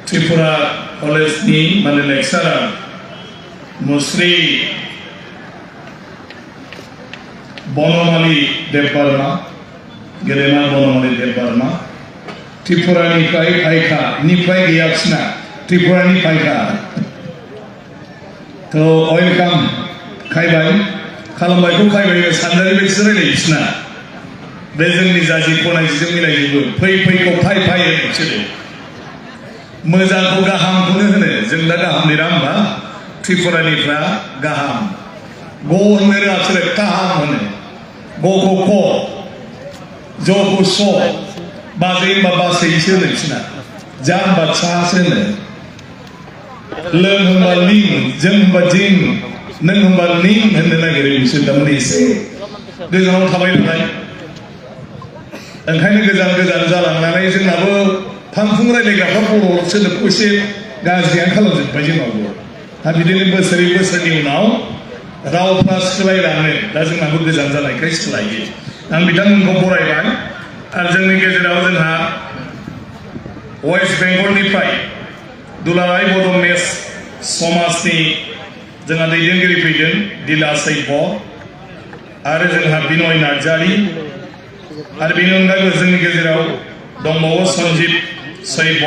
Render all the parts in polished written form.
त्रिपुरा कलेजनि माने लेक्सारार मुस्रि बनमाली देबबर्मा गेदेमा बनमाली देबबर्मा त्रिपुरानिफ्राय फायखा निफ्राय गैया बिसिना त्रिपुरानि फायखा तो वेलकाम खायबाय खालामबायखौ खायबाय सानजारि बायदिसो रायलायो बिसिना बे जोंनि जाजि गनायथिजों मिलायजोबो फै फैखौ फाय फाय बिसोरो मोजांखौ गाहामखौनो होनो जों दा गाहाम लिरा होमबा त्रिपुरानिफ्रा गाहाम ग होननो रोङा बिसोरो गाहाम होनो गखौ क जखौ स बाजै होनबा बासैसो होनो बिसिना जा होनबा सासो होनो लों होनबा लिं जों होनबा जिं नों होनबा निं होननो नागिरो बिसोर थारमाने एसे गोजानाव थाबाय नालाय ओंखायनो गोजान गोजान जालांनानै जोंनाबो फांफुं रायलायग्राफ्रा बर' सोदोबखौ एसे गाज्रियानो खालामजोब्बाय जोंनावबो दा बिदिनो बोसोरै बोसोरनि उनाव रावफ्रा सोलायलाङो दा जोंनाबो गोजान जानायखाय सोलायो आं बिथांमोनखौ बरायबाय आरो जोंनि गेजेराव जोंहा वेस्ट बेंगलनिफ्राय दुलाराय बर' मेस समाजनि जोंहा दैदेनगिरि फैदों दिला सैब आरो जोंहा बिनय नार्जारी आरो बेनि अनगायैबो जोंनि गेजेराव दंबावो सन्जिब सैब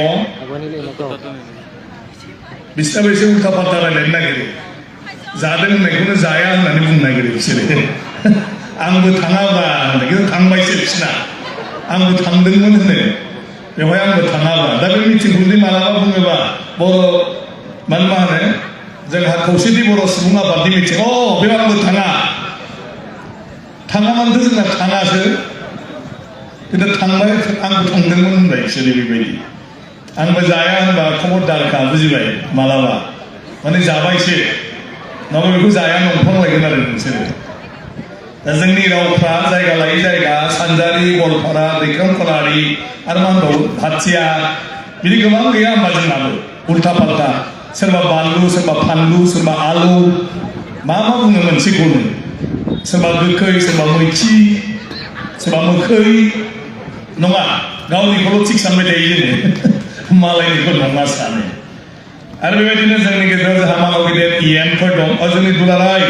बिसोरनाबो एसे उल्था फाल्था रायलायनो नागिरो जादों होननायखौनो जाया होननानै बुंनो नागिरो बिसोरो आंबो थाङाबा होननाय खिन्थु थांबायसो बिसोरना आंबो थांदोंमोन होनो बेवहाय आंबो थाङाबा दा बे मिटिंखौ जुदि मालाबा बुङोबा बर' मा होनो जोंहा खौसेथि बर' सुबुं आफादनि मिटिं बेयाव आंबो थाङामानोथ' जोंना थाङासो खिन्थु थांबाय आंबो थांदोंमोन होनबाय बिसोरो बेबायदि आंबो जाया होनबा खबरदारखा बुजिबाय मालाबा माने जाबायसो नङाबा बेखौ जाया नंफ्लांलायगोन आरो नोंसोरो दा जोंनि रावफ्रा जायगा लायै जायगा सानजारि गवालपारा दैख्राम कलारि आरो मा होनबावो भाटिया बिदि गोबां गैया होनबा जोंनाबो उल्था पाल्टा सोरबा बानलु सोरबा फानलु सोरबा आलु मा बुङो मोनसेखौनो सोरबा गोखै सोरबा मैथि सोरबा मोखै नङा गावनिखौल' थिग सानबाय थायो जोङो मालायनिखौ नङा सानो आरो बेबायदिनो जोंनि गेजेराव जोंहा मानाव गेदेर इएमफोर दं जोंनि दुलाराय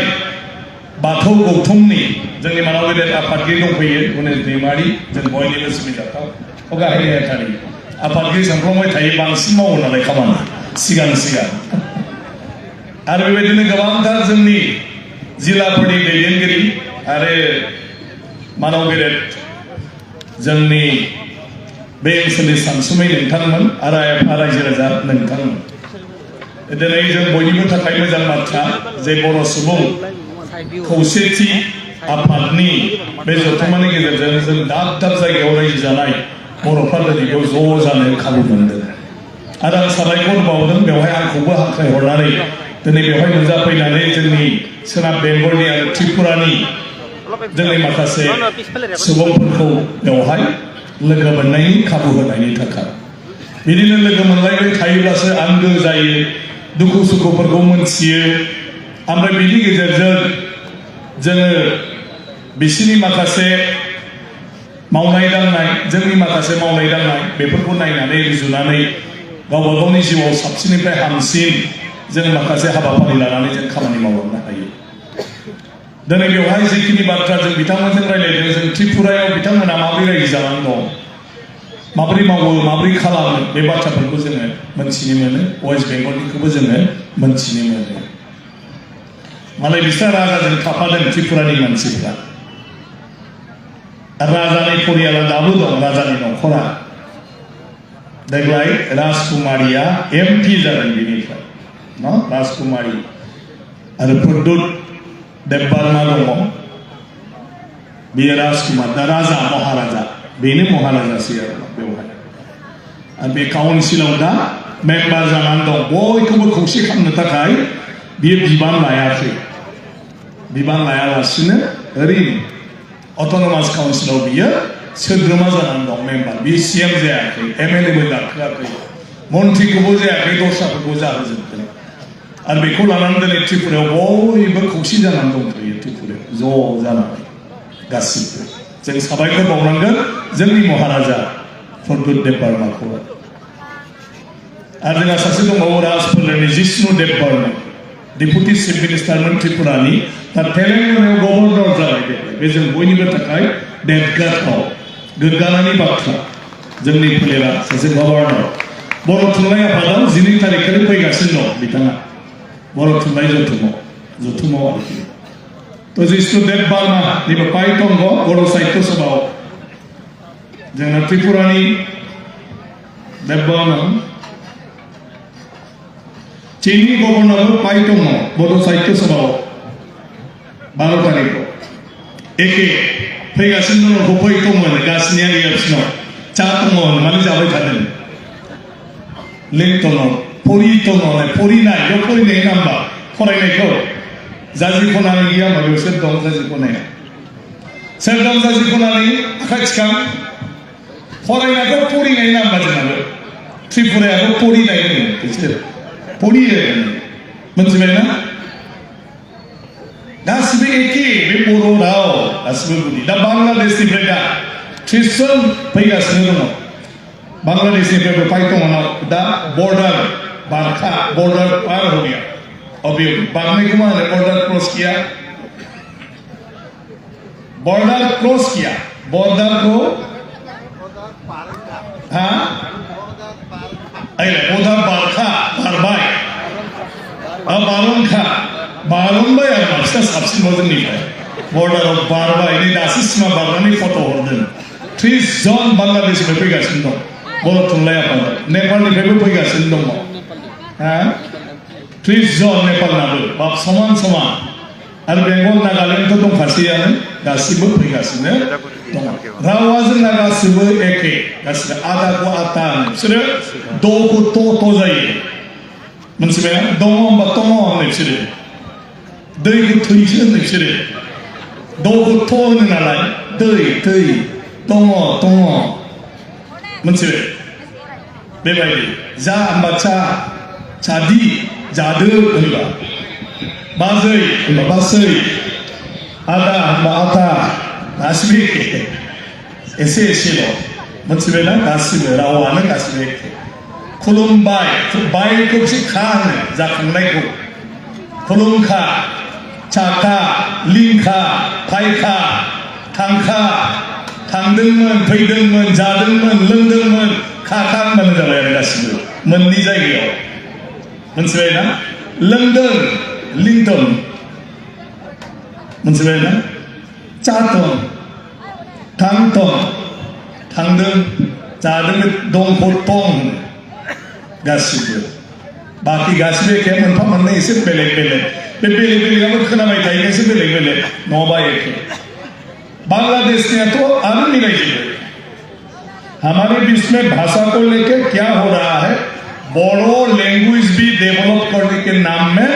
बाथौ गौथुमनि जोंनि मानाव गेदेर आफादगिरि दंफैयो गणेश दैमारि जों बयनिबो सिबिजाथाव गाहाय नेहाथारि आफादगिरि सानफ्रोमबो थायो बांसिन मावो नालाय खामानि सिगां आरो बेबायदिनो गोबांथार जोंनि जिल्लाफोरनि दैदेनगिरि आरो मानाव गेदेर जोंनि बे ओनसोलनि सानसुमै नोंथांमोन आरो रायजो राजा नोंथांमोन दिनै जों बयनिबो थाखाय मोजां बाथ्रा जे बर' सुबुं खौसेथि आफादनि बे जथुम्मानि गेजेरजों जों दाब दाब जायगायाव रायजो जानाय बर'फ्रा दिनै बेयाव ज' जानो खाबु मोनदों आरो आं साबायखर बावदों बेवहाय आंखौबो हांख्रायहरनानै दिनै बेवहाय नुजाफैनानै जोंनि सोनाब बेंगलनि आरो त्रिपुरानि जोंनि माखासे सुबुंफोरखौ बेवहाय लोगो मोननायनि खाबु होनायनि थाखाय बिदिनो लोगो मोनलायबाय थायोब्लासो आंगो जायो दुखु सुखुफोरखौ मोनथियो ओमफ्राय बिनि गेजेरजों जोङो बिसिनि माखासे मावनाय दांनाय जोंनि माखासे मावनाय दांनाय बेफोरखौ नायनानै रुजुनानै गावबा गावनि जिउआव साबसिननिफ्राय हामसिन जों माखासे हाबाफारि लानानै जों खामानि मावलांनो हायो दिनै बेवहाय जिखिनि बाथ्रा जों बिथांमोनजों रायलायदों जों त्रिपुरायाव बिथांमोना माबोरै रायजो जानानै दं माबोरै मावो माबोरै खालामो बे बाथ्राफोरखौ जोङो मोनथिनो मोनो वेस्ट बेंगलनिखौबो जोङो मोनथिनो मोनो मालाय बिस्रा राजाजों थाफादों त्रिपुरानि मानसिफ्रा राजानि परियाला दाबो दं राजानि न'खरा देग्लाय राजकुमारिया एमपि जादों बेनिफ्राय न राजकुमारि आरो प्रद्युत देबबर्मा दङ बेयो राजकुमार दा राजा महाराजा बेनो महाराजासै आरो बेवहाय आरो बे काउन्सिलाव दा मेम्बार जानानै दं बयखौबो खौसे खालामनो थाखाय बियो बिबान लायाखै बिबान लायालासिनो ओरैनो अट'नमास काउन्सिलाव बियो सोद्रोमा जानानै दं मेम्बार बि सिएम जायाखै एमएलएबो गाखोआखै मन्थ्रिखौबो जायाखै दस्राफोरखौ जाहोजोबदों आरो बेखौ लानानै दिनै त्रिपुरायाव बयबो खौसे जानानै दंथ'यो त्रिपुरायाव ज' जानानै गासिबो जों साबायखर बावनांगोन जोंनि महाराजा प्रद्युत देबबर्माखौ आरो जोंहा सासे दंबावो राजफोलेरनि जिष्णु देब बर्मन डेपुटि चिफ मिनिस्टारमोन त्रिपुरानि दा तेलेंगानायाव गभर्नर जाबाय बे जों बयनिबो थाखाय देरगाथाव गोग्गानायनि बाथ्रा जोंनि फोलेरा सासे गभर्नर बर' थुनलाइ आफादाव 12 तारिखखालि फैगासिनो दं बिथाङा बर' थुनलाइ जथुमाव आरोखि तो जिष्णु देब बर्मा निबो पाइ दङ बर' साहित्य सभायाव जोंना त्रिपुरानि देब बर्मन चीनी गवर्नर पाइ दङ बर' साहित्य सभायाव 12 तारिखआव एखे फैगासिनो दङ फै दंमोन गासिनिया गैयासिनो चा दङ माने जाबाय थादों लिंक दङ फरिनाय नाम्बार फरायनायखौ जाजि खनानि गैया माबायाव सोर दं जाजि खनाया सोर दं जाजि खनानि आखाइ थिखां फरायनायखौ फरिनाय नाम्बार जोंनाबो त्रिपुरायाबो फरिनाय होनो बिसोर फरियो मोनथिबायना गासिबो एखे बे बर' राव गासिबो गुदि दा बांलादेशनिफ्राय दा 30 जन फैगासिनो दङ बांलादेशनिफ्रायबो फाइट दङ दा बर्डार बारखा बर्डार पार हो गया अभी बारने को माने बॉर्डर क्रॉस किया बॉर्डर को हाँ अरे बॉर्डर बारखा बारबाय अब बारनबाय आरो मानसिया साबसिन जोंनिफ्राय बॉर्डर ऑफ बारबाय नै दासो सिमा बारनानै फट' हरदों 30 जन बांलादेशनिफ्राय फैगासिनो दं बर' थुनलाइ आफादाव नेपालनिफ्रायबो फैगासिनो दङ हा 30 जन नेपालनाबो बाप समान आरो बेंगल नागालेण्ड दंखासैयानो गासिबो फैगासिनो दङ रावा जोंना गासिबो एखे गासिबो आदाखौ आता बिसोरो द'खौ थ' जायो मोनथिबाय दङ होनबा दङ होनो बिसोरो दैखौ थैसो होनो बिसोरो द'खौ थ' होनो नालाय दै दङ मोनथिबाय बेबायदि जा होनबा चादी जादो होनबा बाजै होनबा बासै आदा होनबा आथा गासिबो एखे एसेल' मोनथिबायना गासिबो रावानो गासिबो एखे खुलुमबाय बायखौ खा होनो जाखांनायखौ खुलुमखा चाखा लिंखा फायखा थांखा थांदोंमोन फैदोंमोन जादोंमोन लोंदोंमोन खाखा होनबानो जाबाय आरो गासिबो मोननै जायगायाव मोनथिबायना लोंदों लिंदों मोनथिबायना चादों थांदों थांदों जादों दं गासिबो बाखि गासिबो एखे मोनफा मोननै एसे बेलेग बे बेलेगाबो खोनाबाय थायो एसे बेलेग नङाबा एखे बांग्लादेशनियाथ' आरो मिलायजोबो हमारे बीच में भाषा को लेके क्या हो रहा है बोडो लैंग्वेज भी डेवलप करने के नाम में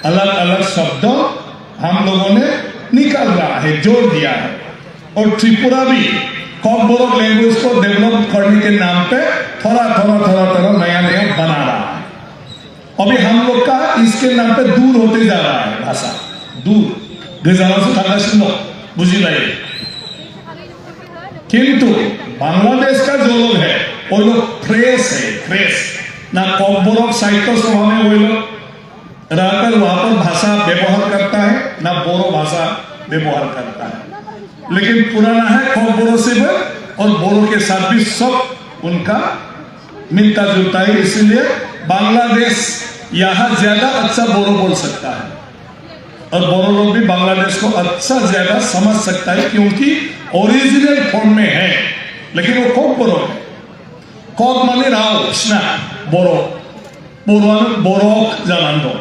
अलग अलग शब्द हम लोगों ने निकाल रहा है जोड़ दिया है और त्रिपुरा भी कॉकबोरोक लैंग्वेज को डेवलप करने के नाम पे थोड़ा नया बना रहा है अभी हम लोग का इसके नाम पे दूर होते जा रहा है भाषा दूर गोजानाव से थांगासिनो बुझिलाय किंतु बांग्लादेश का जो लोग है वो लोग फ्रेश ना कॉकबोरोक साहित्य सभा में वो लोग रहकर वहां पर भाषा व्यवहार करता है ना बोरो भाषा व्यवहार करता है लेकिन पुराना है कॉकबोरो से भी और बोरो के साथ भी सब उनका मिलता जुलता है इसलिए बांग्लादेश यहाँ ज्यादा अच्छा बोरो बोल सकता है और बोरो लोग भी बांग्लादेश को अच्छा ज्यादा समझ सकता है क्योंकि ओरिजिनल फॉर्म में है लेकिन वो कॉकबोरो है कॉक माने राव स्ना बोरो बोरोक जानानै दं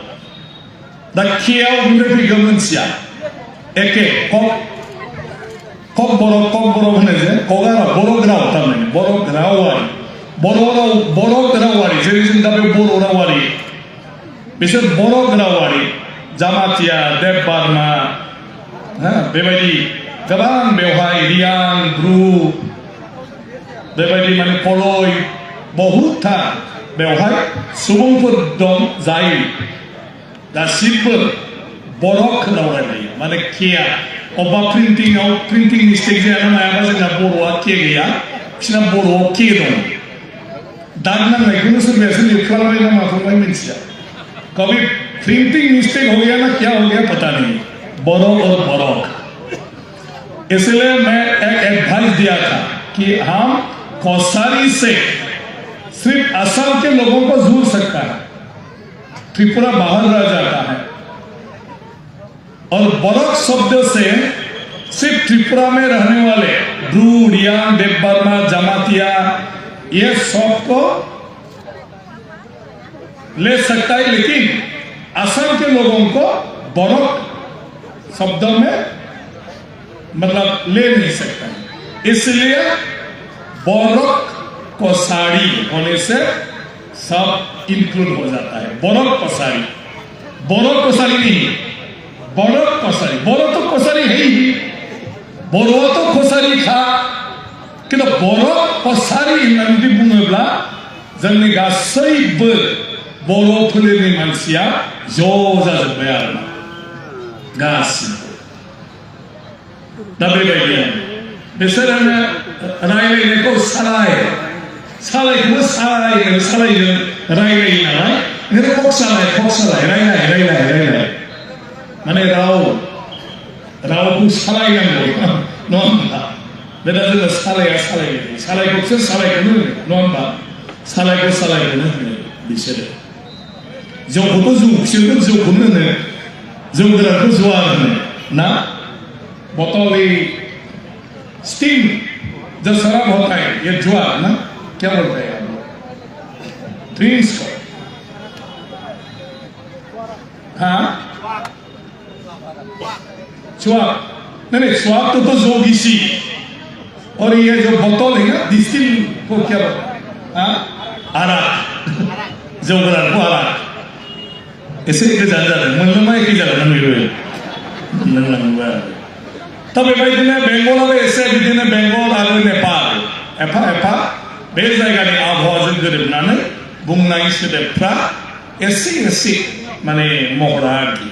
दा केआव गुन्दै फैगोन मोनसिया एखे क'कबोरक होनो जे क'कआ बर' राव थारमाने बर' रावारि जेरै जों दा बे बर' रावारि बिसोर बर' रावारि जामातिया देब बार्मा बेबायदि गोबां बेवहाय रियां ग्रुप बेबायदि माने पलय बहुतथा बेवहाय सुबुंफोर दं जाय गासिबो बर'क राव रायलायो माने केया अबा प्रिन्टिं मिस्टेक जायाना मायाबा जोंना बर'आ के गैया बिसोरना बर'आव के दं दाग नांनायखौनो सोरबाया लिरफ्लांबाय ना माफ्लांबाय मिथिया कभी प्रिंटिंग मिस्टेक हो गया ना क्या हो गया पता नहीं बोरोक और बोरोक इसलिए मैं एक एडवाइस दिया था कि हम कौसारी से सिर्फ असम के लोगों को जोड़ सकता है त्रिपुरा बाहर रह जाता है और बोरोक शब्द से सिर्फ त्रिपुरा में रहने वाले ब्रू रियांग देवबर्मा जमातिया ये सबको ले सकता है लेकिन असम के लोगों को बोरोक शब्दों में मतलब ले नहीं सकता इसलिए बोरोक कोसारी होने से सब इंक्लूड हो जाता है बोरोक कोसारी नहीं बोरोक कोसारी बोरो तो कोसारी है ही बोरो तो कोसारी था किंतु बोरोक कोसारी होननानै बुङोब्ला जोंनि गासैबो बर' फोलेरनि मानसिया ज' जाजोब्बाय आरो गासिबो दा बेबायदिनो बिसोरो रायलायनायखौ सालायखौबो सालायनो रायलायो नालाय ओंखायनो फक सालाय रायलाय माने रावखौ सालायनांगौ नङा होनबा बे दा जोङो सालायखौसो सालायखौनो होनो नङा होनबा सालायखौनो होनो बिसोरो जौखौथ' बिसोरबो जौखौनो होनो जौ गोरानखौ जौआ होनो ना बोतल स्टिंग जो शराब होता है ये जुआ ना क्या बोलते हैं ड्रिंक्स को हाँ स्वाब नहीं स्वाब तो जोगिसी और ये जो बोतल है ना डिस्टिल को क्या बोलते हैं हाँ आराक जौ गोरान को आराक एसे गोजान जादों मोनलोंबा एखे जागोन बेबो मोनलोंनांगौबा दा बेबायदिनो बेंगलाबो एसे बिदिनो बेंगल आरो नेपाल एफा बे जायगानि आबहावाजों गोरोबनानै बुंनाय सोदोबफ्रा एसे माने महरा आरोखि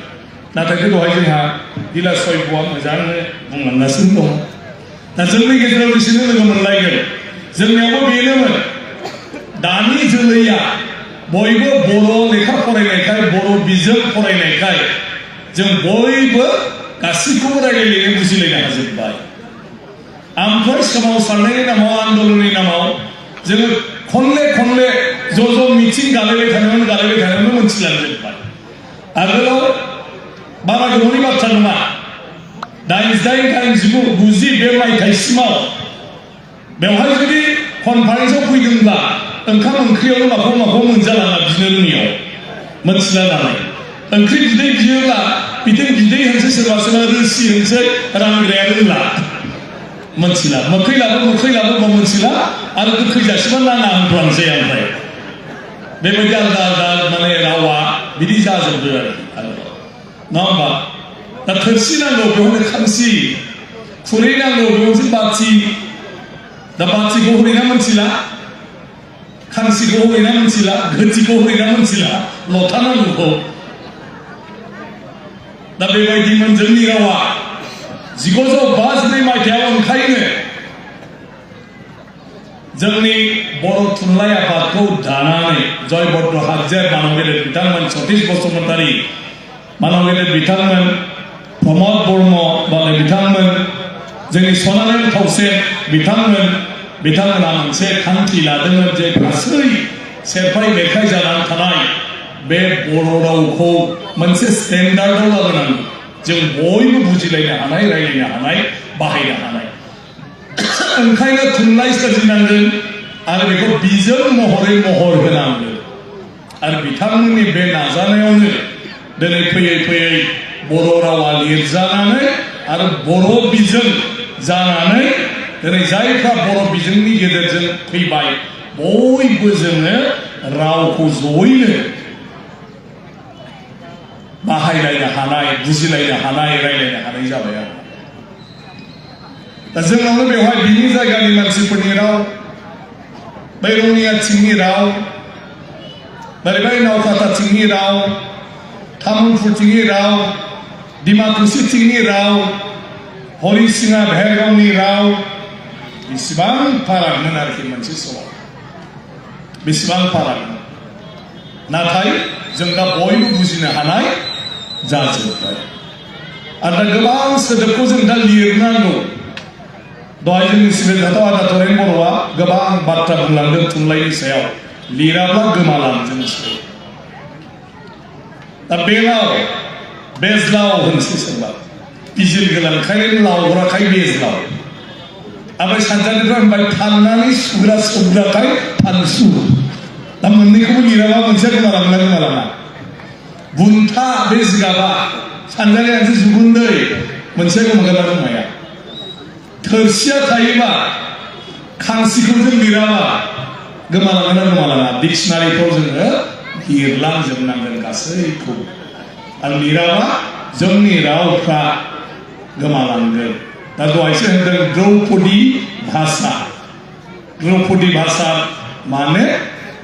नाथाय दहाय जोंहा दिला सयब'आ मोजाङै बुंलांगासिनो दं दा जोंनि गेजेराव बिसोरनो लोगो मोनलायगोन जोंनियावबो बेनोमोन दानि जोलैया बयबो बर' लेखा फरायनायखाय बर' बिजों फरायनायखाय जों बयबो गासैखौबो रायलायनो बुजिलायनो हाजोब्बाय ओमफ्राय सोमावसारनायनि नामाव आन्दलननि नामाव जोङो खनले ज' मिथिं गालायबाय थानायावनो मोनथिलांजोब्बाय आगोलाव बारा गोबावनि बाथ्रा नङा 88-90 बे मायथाइसिमाव बेवहाय जुदि कनफारेन्सआव फैदोंब्ला ओंखाम ओंख्रियावनो माखौ मोनजालाङा बिनो रोङियाव मोनथिला नालाय ओंख्रि बिदै बियोब्ला बिदिनो बिदै होनसै सोरबा रोसि होनसै रानग्राया रोंला मोनथिला मोखैलाबो मोनथिला आरो गोखै जासिबा नाङा होनफ्लांसै ओमफ्राय बेबायदि आलादा माने रावा बिदि जाजोबदो आरो नङा होमबा दा थोरसि नांगौ बेवहायनो खांसि खुरै नांगौ बेवहायसो बाथि दा बाथिखौ होनायना मोनथिला खांसिखौ होनायना मोनथिला गोथिखौ होनायना मोनथिला लथा नांगौखौ दा बेबायदिमोन जोंनि रावा 1952 मायथाइयाव ओंखायनो जोंनि बर' थुनलाइ आफादखौ दानानै जयभद्र हागजेर मानव गेदेर बिथांमोन सतीश बसुमतारी मानव गेदेर बिथांमोन प्रमद ब्रह्म बालाय बिथांमोन जोंनि सनारायण खावसे बिथांमोना मोनसे थांखि लादोंमोन जे गासै सेरफाय बेरखाय जानानै थानाय बे बर' रावखौ मोनसे स्टेन्डार्डआव लाबोनांगौ जों बयबो बुजिलायनो हानाय रायलायनो हानाय बाहायनो हानाय ओंखायनो थुनलाइ सोरजिनांगोन आरो बेखौ बिजों महरै महर होनांगोन आरो बिथांमोननि बे नाजानायावनो दिनै फैयै बर' रावा लिरजानानै आरो बर' बिजों जानानै दिनै जायफ्रा बर' बिजोंनि गेजेरजों फैबाय बयबो जोङो रावखौ जयैनो बाहायलायनो हानाय बुजिलायनो हानाय रायलायनो हानाय जाबाय आरो दा जोंनावनो बेवहाय बिनि जायगानि मानसिफोरनि राव बै रङियाथिंनि राव बोरैबाय नावकाटाथिंनि राव तामुलपुरथिंनि राव डिमाकुसिथिंनि राव हरिसिङा भेरगावनि राव इसिबां फारागमोन आरोखि मोनसे समाव बेसेबां फाराग नाथाय जों दा बयबो बुजिनो हानाय जाजोब्बाय आरो दा गोबां सोदोबखौ जों दा लिरनांगौ दहाय जोंनि सिबिथाय आदा तरेन बर'आ गोबां बाथ्रा बुंलांदों थुनलाइनि सायाव लिराब्ला गोमालांजोबसै दा बेलाव बेज्लाव होनसै सोरबा बिजिल गोनांखाय लावग्राखाय बेज्लाव ओमफ्राय सानजानिफ्राय होनबाय फाननानै सुग्रा सौग्राखाय फानसु दा मोननैखौबो लिराबा मोनसेया गोमालांना गोमालाङा बुन्था बे जिगाबा सानजानियासो जुगुन्दै मोनसेया गोमागोना गोमाया थोरसिया थायोबा खांसिखौ जों लिराबा गोमालांना गोमालाङा डिक्सनारिफ्राव जोङो लिरलांजोबनांगोन गासैखौबो आरो लिराबा जोंनि रावफ्रा गोमालांगोन दा दहायसो होनदों द्रौपदी भाषा माने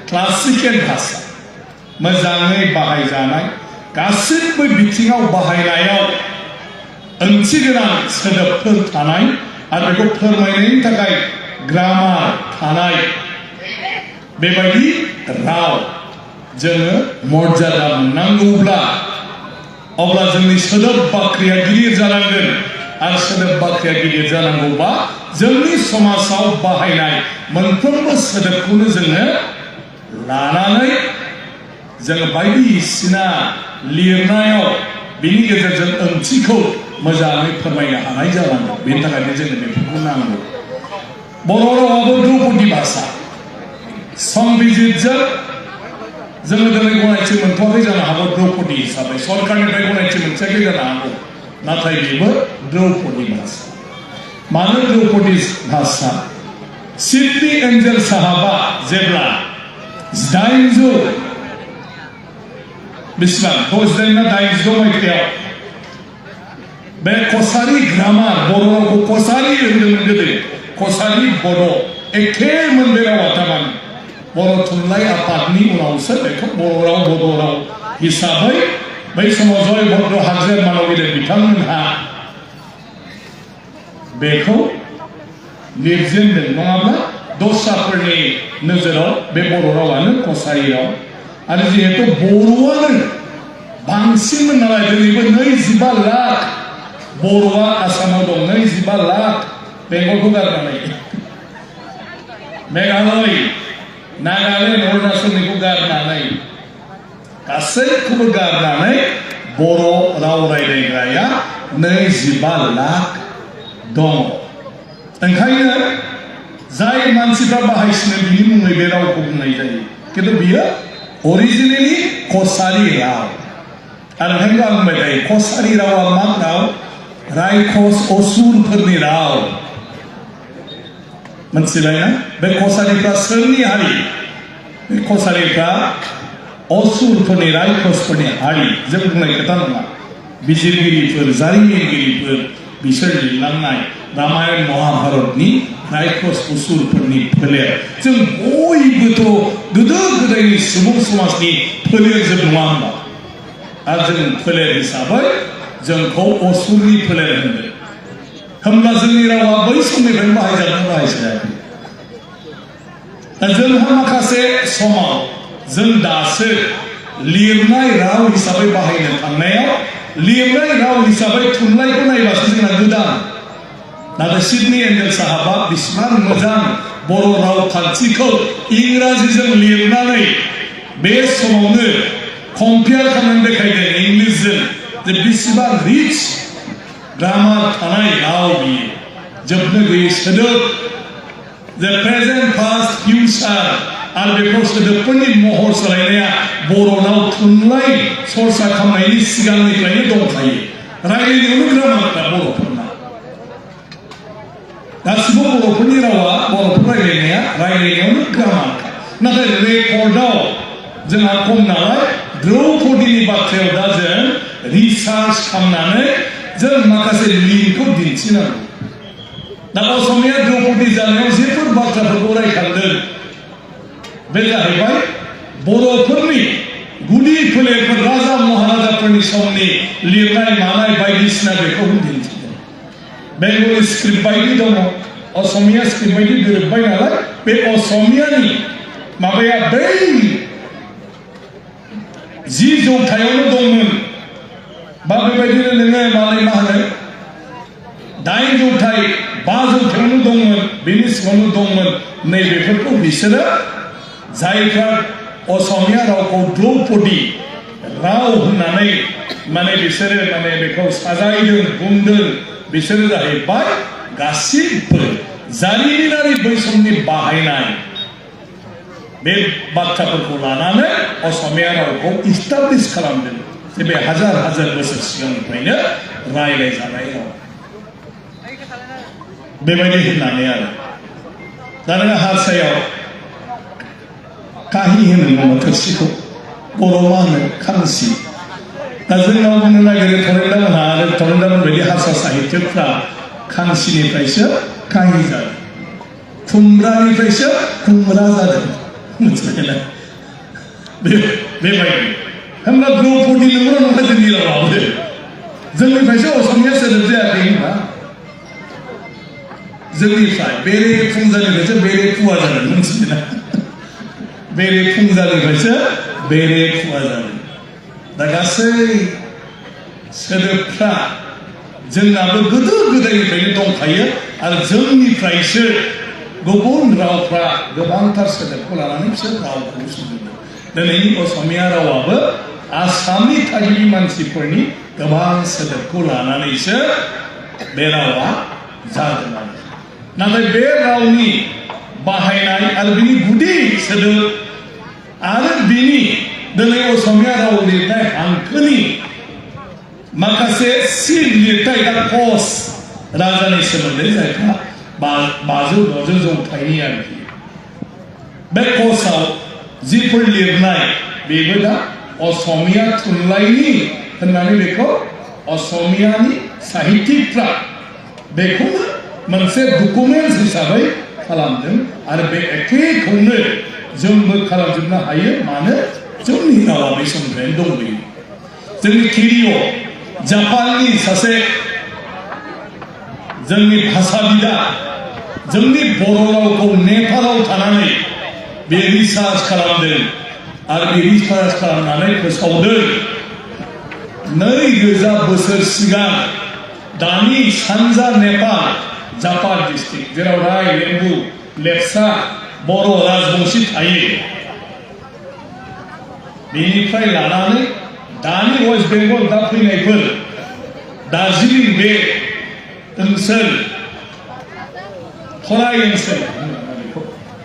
क्लासिकेल भाषा मोजाङै बाहायजानाय गासैबो बिथिङाव बाहायनायाव ओंथि गोनां सोदोबफोर थानाय आरो बेखौ फोरमायनायनि थाखाय ग्रामार थानाय बेबायदि राव जोङो मर्यादा मोननांगौब्ला अब्ला जोंनि सोदोब बाख्रिया गिदिर जानांगोन आरो सोदोब बाख्रिया गिदिर जानांगौबा जोंनि समाजाव बाहायनाय मोनफ्रोमबो सोदोबखौनो जोङो लानानै जोङो बायदिसिना लिरनायाव बिनि गेजेरजों ओंथिखौ मोजाङै फोरमायनो हानाय जानांगौ बेनि थाखायनो जोंनो बेफोरखौ नांगौ बर' रावाबो द्रौपदी भाषा संबिजितजों जोङो दिनै गनायथि मोनथ'वाखै जानो हागौ द्रौपदी हिसाबै सरकारनिफ्राय गनायथि मोनथायाखै जानो हागौ नाथाय बेबो द्रौपदी भाषा मानो द्रौपदी भाषा सिडनी एन्जेल साहाबा जेब्ला 800 बेसेबां 806 मायथाइयाव बे कसारी ग्रामार बर' रावखौ कसारी होनदोंमोन गोदो कसारी बर' एखेमोन बे रावा थारमाने बर' थुनलाइ आफादनि उनावसो बेखौ बर' राव हिसाबै बै समाव जयभद्र हाजो मानगिरि बिथांमोनहा बेखौ लिरजेनदों नङाब्ला दस्राफोरनि नोजोराव बे बर' रावानो कसारी राव आरो जिहेतु बर'आनो बांसिनमोन नालाय दिनैबो 25 लाख बर'आ आसामाव दं 25 लाख बेंगलखौ गारनानै मेघालय नागालेण्ड अरुणाचलनिखौ गारनानै गासैखौबो गारनानै बर' राव रायज्लायग्राया 25 लाख दङ ओंखायनो जाय मानसिफ्रा बाहायसिनो बिनि मुङै बे रावखौ बुंनाय जायो खिन्थु बियो अरिजिनेलि कसारी राव आरो ओंखायनो आं बुंबाय थायो कसारी रावा मा राव रायखस असुरफोरनि राव मोनथिबाय ना बे कसारीफ्रा सोरनि हारि बे कसारीफ्रा असुरफोरनि रायखसफोरनि हारि जों बुंनाय खोथा नङा बिजिरगिरिफोर जारिमिनगिरिफोर बिसोर लिरलांनाय रामायण महाभारतनि रायखस असुरफोरनि फोलेर जों बयबोथ' गोदो गोदायनि सुबुं समाजनि फोलेरजों नङा होनबा आरो जों फोलेर हिसाबै जोंखौ असुरनि फोलेर होनदों होमब्ला जोंनि रावा बै समनिफ्रायनो बाहायजादों बाहायजायाखै जोंहा माखासे समाव जों दासो लिरनाय राव हिसाबै बाहायनो थांनायाव लिरनाय राव हिसाबै थुनलाइखौ नायबासो जोंना गोदान नाथाय सिडनी एन्जेल साहाबा बेसेबां मोजां बर' रावखान्थिखौ इंराजिजों लिरनानै बे समावनो कम्पेयार खालामनानै देखायदों इंलिसजों जे बेसेबां रिच ग्रामार थानाय राव बियो जोबनो गैयै सोदोब जे प्रेजेन्ट पास्ट फिउचार आरो बेफोर सोदोबफोरनि महर सोलायनाया बर'नाव थुनलाइ सरसा खालामनायनि सिगांनिफ्रायनो दंखायो रायज्लायनायावनो ग्रामारफ्रा बर'फोरना गासिबो बर'फोरनि रावा बर'फोर रायज्लायनायावनो ग्रामारखा नाथाय रेकर्डआव जोंहा खम नालाय द्रौपदीनि बाथ्रायाव दा जों रिसार्च खालामनानै जों माखासे लिंकखौ दिन्थिनांगौ दा असमिया द्रौपदी जानायाव जेफोर बाथ्राफोरखौ रायखांदों बे जाहैबाय बर'फोरनि गुदि फोलेरफोर राजा महाराजाफोरनि समनि लिरनाय मानाय बायदिसिना बेखौ दिन्थिदों बेंगलि स्क्रिप्ट बायदि दङ असमिया स्क्रिप्ट बायदि गोरोबबाय नालाय बे असमियानि माबाया बै 10 जौथायावनो दंमोन बा बेबायदिनो नोङो मालाय मा होनो 8 जौथाय 5 जौथायावनो दंमोन बेनि सिगाङावनो दंमोन नैबेफोरखौ बिसोरो जायफ्रा असमिया रावखौ द्रौपदी राव होननानै माने बिसोरो माने बेखौ साजायदों बुंदों बिसोरो जाहैबाय गासिबो जारिमिनारि बै समनि बाहायनाय बे बाथ्राफोरखौ लानानै असमिया रावखौ इस्टाब्लिश खालामदों जे बे हाजार हाजार बोसोर सिगांनिफ्रायनो रायज्लायजानाय राव बेबायदि होननानै आरो दा नोङो हारसायाव काहि होनो नामा थोरसिखौ बर' मा होनो खांसि दा जोंनाव बुंनो नागिरो थरेन्दामोनहा आरो थरेन्दामोन बायदि हारसा साहित्यफ्रा खांसिनिफ्रायसो काहि जादों खुमब्रानिफ्रायसो खुमब्रा जादों मिथिबायना बेबायदि होनब्ला द्रौपदी नंगौना नङा जोंनि रावाबो जोंनिफ्रायसो असमिया सोदोब जायाखै होनबा जोंनिफ्राय बेरे फुंजानिफ्रायसो बेरे फुवा जादों मिथिबायना बेरे फुंजानिफ्रायसो बेरे फुवा जादों दा गासै सोदोबफ्रा जोंनाबो गोदो गोदायनिफ्रायनो दंखायो आरो जोंनिफ्रायसो गुबुन रावफ्रा गोबांथार सोदोबखौ लानानै बिसोर रावखौ सोलोंदों दिनैनि असमिया रावाबो आसामनि थागिबि मानसिफोरनि गोबां सोदोबखौ लानानैसो बे रावा जादों नाथाय बे रावनि बाहायनाय आरो बिनि गुदि सोदोब आरो बिनि दिनै असमिया राव लिरनाय हांखोनि माखासे सिन लिरथाय दा कस राजानि सोमोन्दै जायफ्रा 500-600 जौथायनि आरोखि बे कसाव जिफोर लिरनाय बेबो दा असमिया थुनलाइनि होननानै बेखौ असमियानि साहित्यिकफ्रा बेखौनो मोनसे डकुमेन्ट हिसाबै खालामदों आरो बे एखेखौनो जोंबो खालामजोबनो हायो मानो जोंनि रावा बे समनिफ्रायनो दंबोयो जोंनि किरिय जापाननि सासे जोंनि भाषाबिदा जोंनि बर' रावखौ नेपालाव थानानै बे रिसार्च खालामदों आरो बे रिसार्च खालामनानै फोसावदों 2000 बोसोर सिगां दानि सानजा नेपाल जापान डिस्ट्रिक्ट जेराव राय लेम्बु लेपचा बर' राजबंशी थायो बेनिफ्राय लानानै दानि वेस्ट बेंगल दा फैनायफोर दार्जिलिं बे ओनसोल खराय ओनसोल